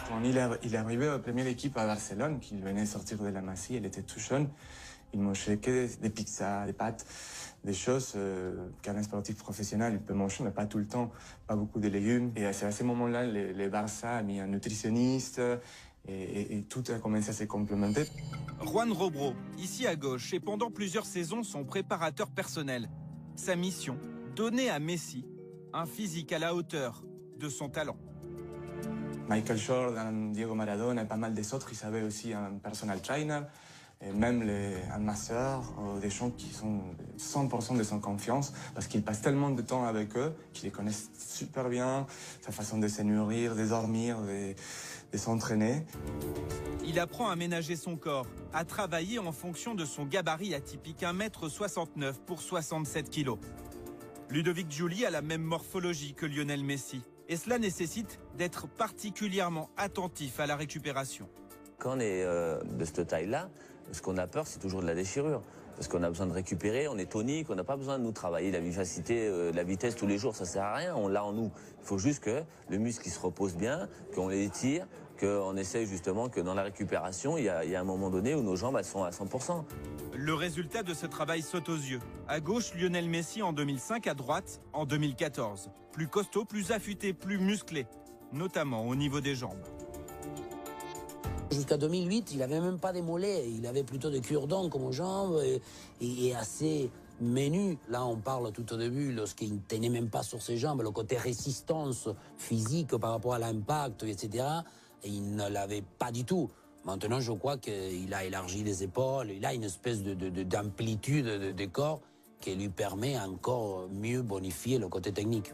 Quand il est arrivé à la première équipe à Barcelone, qu'il venait sortir de la Masie, il était tout jeune, il mangeait que des pizzas, des pâtes, des choses qu'un sportif professionnel il peut manger, mais pas tout le temps, pas beaucoup de légumes. Et c'est à ce moment-là, le Barça a mis un nutritionniste et tout a commencé à se complémenter. Juan Robro, ici à gauche, et pendant plusieurs saisons son préparateur personnel. Sa mission, donner à Messi un physique à la hauteur de son talent. Michael Jordan, Diego Maradona et pas mal des autres, ils avaient aussi un personal trainer. Et même un masseur, des gens qui sont 100% de son confiance, parce qu'ils passent tellement de temps avec eux, qu'ils les connaissent super bien, sa façon de se nourrir, de dormir, de s'entraîner. Il apprend à ménager son corps, à travailler en fonction de son gabarit atypique, 1,69 m pour 67 kg. Ludovic Giuli a la même morphologie que Lionel Messi, et cela nécessite d'être particulièrement attentif à la récupération. Quand on est de cette taille-là, ce qu'on a peur, c'est toujours de la déchirure. Parce qu'on a besoin de récupérer, on est tonique, on n'a pas besoin de nous travailler la vivacité, la vitesse tous les jours, ça sert à rien, on l'a en nous. Il faut juste que le muscle il se repose bien, qu'on les tire, qu'on essaye justement que dans la récupération, il y a un moment donné où nos jambes elles sont à 100%. Le résultat de ce travail saute aux yeux. À gauche, Lionel Messi en 2005, à droite, en 2014. Plus costaud, plus affûté, plus musclé, notamment au niveau des jambes. Jusqu'à 2008, il n'avait même pas des mollets, il avait plutôt des cure-dents comme aux jambes et assez menu. Là, on parle tout au début, lorsqu'il ne tenait même pas sur ses jambes, le côté résistance physique par rapport à l'impact, etc. Et il ne l'avait pas du tout. Maintenant, je crois qu'il a élargi les épaules, il a une espèce d'amplitude de corps qui lui permet encore mieux bonifier le côté technique.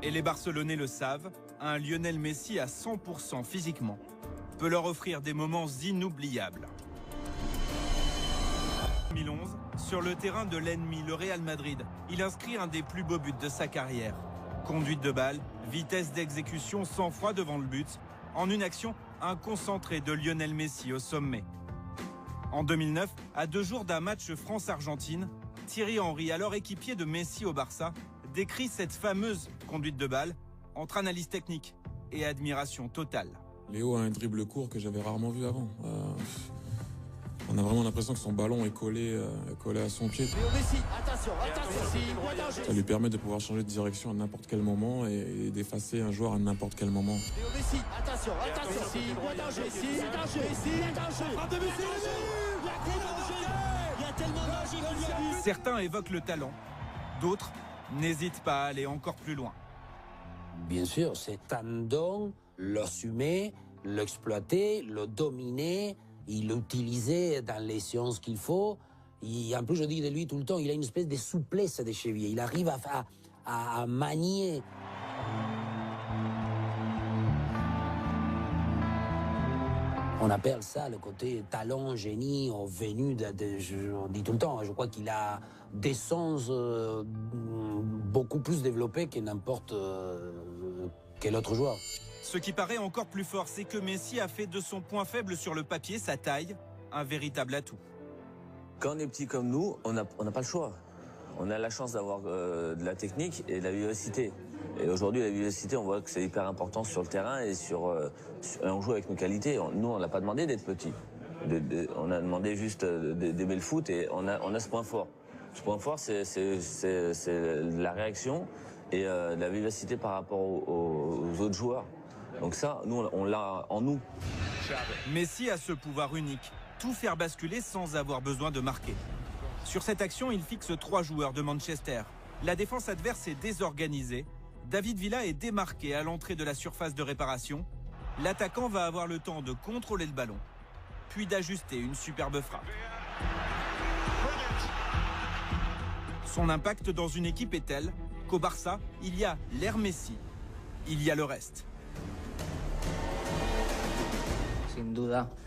Et les Barcelonais le savent, un Lionel Messi à 100% physiquement peut leur offrir des moments inoubliables. 2011, sur le terrain de l'ennemi, le Real Madrid, il inscrit un des plus beaux buts de sa carrière. Conduite de balle, vitesse d'exécution, sang-froid devant le but. En une action, un concentré de Lionel Messi au sommet. En 2009, à 2 jours d'un match France-Argentine, Thierry Henry, alors équipier de Messi au Barça, décrit cette fameuse conduite de balle entre analyse technique et admiration totale. Léo a un dribble court que j'avais rarement vu avant. On a vraiment l'impression que son ballon est collé à son pied. Ça lui permet de pouvoir changer de direction à n'importe quel moment et d'effacer un joueur à n'importe quel moment. Certains évoquent le talent, d'autres n'hésitent pas à aller encore plus loin. Bien sûr, c'est un don, l'assumer, l'exploiter, le dominer, il l'utilisait dans les séances qu'il faut. Et en plus, je dis de lui tout le temps, il a une espèce de souplesse des chevilles. Il arrive à manier. On appelle ça le côté talent, génie, venu on dit tout le temps, je crois qu'il a des sens beaucoup plus développés que n'importe quel autre joueur. Ce qui paraît encore plus fort, c'est que Messi a fait de son point faible sur le papier, sa taille, un véritable atout. Quand on est petit comme nous, on n'a pas le choix. On a la chance d'avoir de la technique et de la vivacité. Et aujourd'hui, la vivacité, on voit que c'est hyper important sur le terrain et on joue avec nos qualités. Nous, on n'a pas demandé d'être petit. On a demandé juste d'aimer le foot et on a ce point fort. Ce point fort, c'est la réaction et la vivacité par rapport aux autres joueurs. Donc ça, nous, on l'a en nous. Messi a ce pouvoir unique, tout faire basculer sans avoir besoin de marquer. Sur cette action, il fixe 3 joueurs de Manchester. La défense adverse est désorganisée. David Villa est démarqué à l'entrée de la surface de réparation. L'attaquant va avoir le temps de contrôler le ballon, puis d'ajuster une superbe frappe. Son impact dans une équipe est tel qu'au Barça, il y a l'ère Messi, il y a le reste.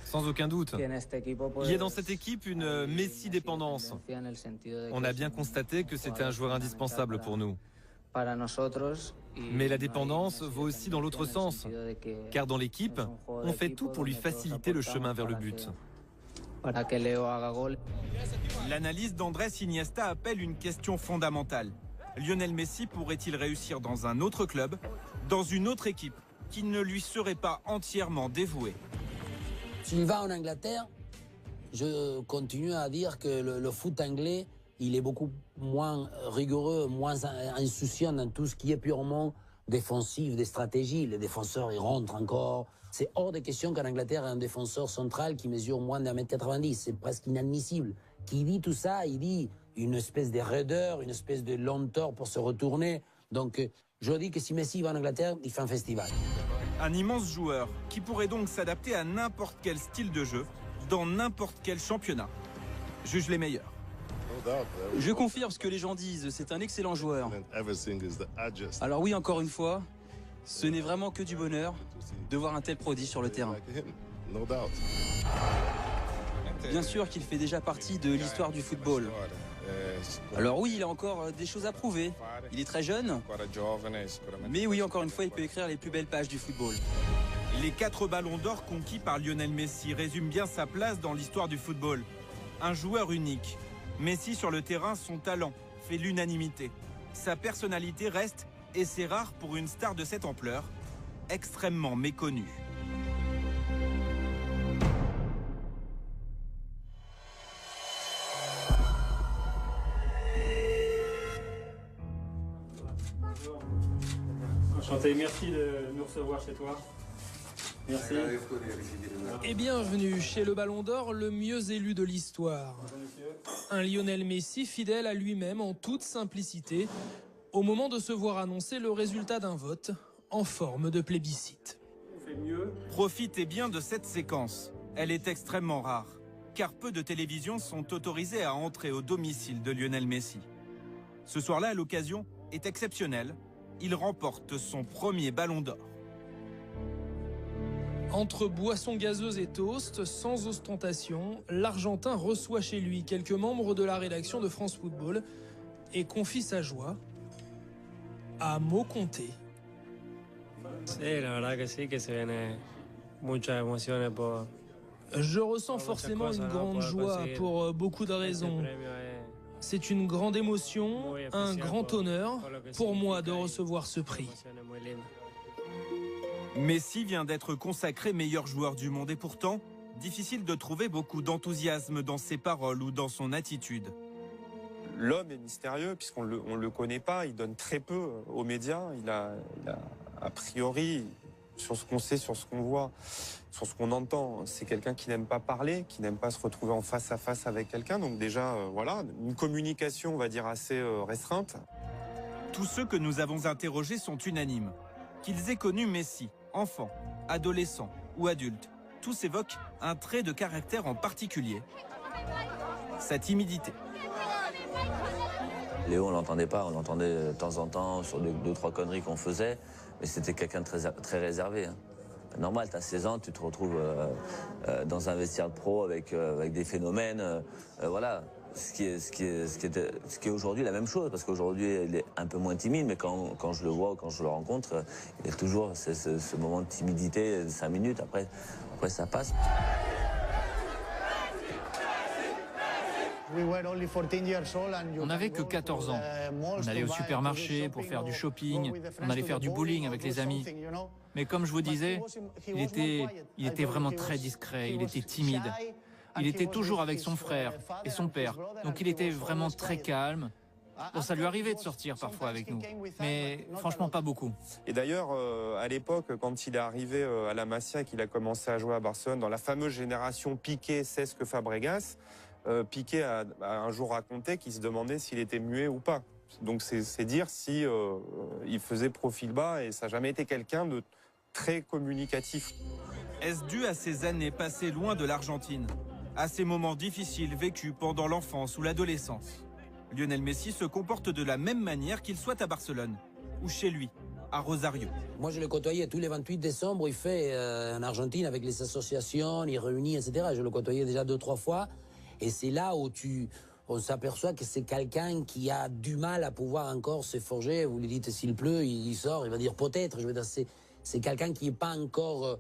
Sans aucun doute. Il y a dans cette équipe une Messi-dépendance. On a bien constaté que c'était un joueur indispensable pour nous. Mais la dépendance vaut aussi dans l'autre sens, car dans l'équipe, on fait tout pour lui faciliter le chemin vers le but. L'analyse d'Andrés Iniesta appelle une question fondamentale. Lionel Messi pourrait-il réussir dans un autre club, dans une autre équipe, qui ne lui serait pas entièrement dévouée? S'il va en Angleterre, je continue à dire que le foot anglais, il est beaucoup moins rigoureux, moins insouciant dans tout ce qui est purement défensif, des stratégies. Les défenseurs, ils rentrent encore. C'est hors de question qu'en Angleterre, ait un défenseur central qui mesure moins d'1,90 m. C'est presque inadmissible. Qui dit tout ça, il dit une espèce de raideur, une espèce de lenteur pour se retourner. Donc, je dis que si Messi va en Angleterre, il fait un festival. Un immense joueur qui pourrait donc s'adapter à n'importe quel style de jeu, dans n'importe quel championnat. Juge les meilleurs. Je confirme ce que les gens disent, c'est un excellent joueur. Alors oui, encore une fois, ce n'est vraiment que du bonheur de voir un tel prodige sur le terrain. Bien sûr qu'il fait déjà partie de l'histoire du football. Alors oui, il a encore des choses à prouver. Il est très jeune. Mais oui, encore une fois, il peut écrire les plus belles pages du football. Les 4 ballons d'or conquis par Lionel Messi résument bien sa place dans l'histoire du football. Un joueur unique, Messi sur le terrain, son talent fait l'unanimité. Sa personnalité reste, et c'est rare pour une star de cette ampleur, extrêmement méconnue. Enchanté, merci de nous recevoir chez toi. Merci. Et bienvenue chez le Ballon d'Or, le mieux élu de l'histoire. Un Lionel Messi fidèle à lui-même en toute simplicité, au moment de se voir annoncer le résultat d'un vote en forme de plébiscite. Profitez bien de cette séquence. Elle est extrêmement rare, car peu de télévisions sont autorisées à entrer au domicile de Lionel Messi. Ce soir-là, l'occasion est exceptionnelle. Il remporte son premier Ballon d'Or. Entre boissons gazeuses et toast, sans ostentation, l'Argentin reçoit chez lui quelques membres de la rédaction de France Football et confie sa joie à mots comptés. Je ressens forcément une grande joie pour beaucoup de raisons. C'est une grande émotion, un grand honneur pour moi de recevoir ce prix. Messi vient d'être consacré meilleur joueur du monde et pourtant, difficile de trouver beaucoup d'enthousiasme dans ses paroles ou dans son attitude. L'homme est mystérieux puisqu'on ne le connaît pas, il donne très peu aux médias, il a a priori, sur ce qu'on sait, sur ce qu'on voit, sur ce qu'on entend, c'est quelqu'un qui n'aime pas parler, qui n'aime pas se retrouver en face à face avec quelqu'un, donc déjà, voilà, une communication, on va dire, assez restreinte. Tous ceux que nous avons interrogés sont unanimes. Qu'ils aient connu Messi, enfant, adolescent ou adulte, tous évoquent un trait de caractère en particulier, sa timidité. Léo, on l'entendait pas, on l'entendait de temps en temps sur deux, trois conneries qu'on faisait, mais c'était quelqu'un de très réservé. Hein. Normal, tu as 16 ans, tu te retrouves dans un vestiaire pro avec des phénomènes, voilà. Ce qui est aujourd'hui la même chose, parce qu'aujourd'hui il est un peu moins timide, mais quand je le vois, quand je le rencontre, il y a toujours ce moment de timidité de 5 minutes, après ça passe. On n'avait que 14 ans. On allait au supermarché pour faire du shopping, on allait faire du bowling avec les amis. Mais comme je vous disais, il était vraiment très discret, il était timide. Il était toujours avec son frère et son père, donc il était vraiment très calme. Bon, ça lui arrivait de sortir parfois avec nous, mais franchement pas beaucoup. Et d'ailleurs, à l'époque, quand il est arrivé à la Masia et qu'il a commencé à jouer à Barcelone, dans la fameuse génération Piqué, Cesc, Fabregas, Piqué a un jour raconté qu'il se demandait s'il était muet ou pas. Donc c'est dire si il faisait profil bas, et ça n'a jamais été quelqu'un de très communicatif. Est-ce dû à ces années passées loin de l'Argentine, à ces moments difficiles vécus pendant l'enfance ou l'adolescence? Lionel Messi se comporte de la même manière qu'il soit à Barcelone ou chez lui, à Rosario. Moi, je le côtoyais tous les 28 décembre. Il fait en Argentine avec les associations, il réunit, etc. Je le côtoyais déjà 2-3 fois. Et c'est là où on s'aperçoit que c'est quelqu'un qui a du mal à pouvoir encore se forger. Vous lui dites s'il pleut, il sort, il va dire peut-être. Je veux dire, c'est quelqu'un qui n'est pas encore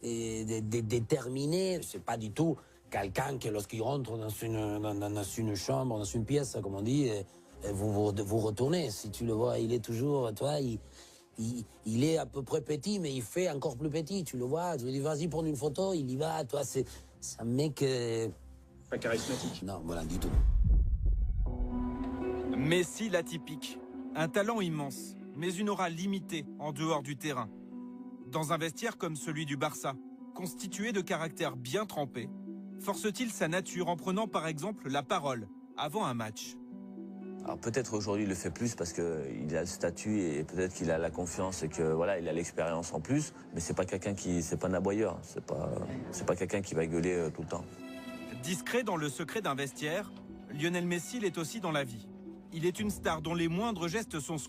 déterminé. C'est pas du tout quelqu'un que lorsqu'il rentre dans une chambre, dans une pièce, comme on dit, vous retournez. Si tu le vois, il est toujours, toi, il est à peu près petit, mais il fait encore plus petit. Tu le vois, tu lui dis vas-y prendre une photo, il y va. Toi, c'est un mec pas charismatique. Non, voilà, du tout. Messi l'atypique, un talent immense, mais une aura limitée en dehors du terrain. Dans un vestiaire comme celui du Barça, constitué de caractères bien trempés, force-t-il sa nature en prenant par exemple la parole avant un match? Alors peut-être aujourd'hui il le fait plus parce qu'il a le statut et peut-être qu'il a la confiance et que voilà, il a l'expérience en plus, mais c'est pas quelqu'un c'est pas un aboyeur, c'est pas quelqu'un qui va gueuler tout le temps. Discret dans le secret d'un vestiaire, Lionel Messi l'est aussi dans la vie. Il est une star dont les moindres gestes sont scrutés.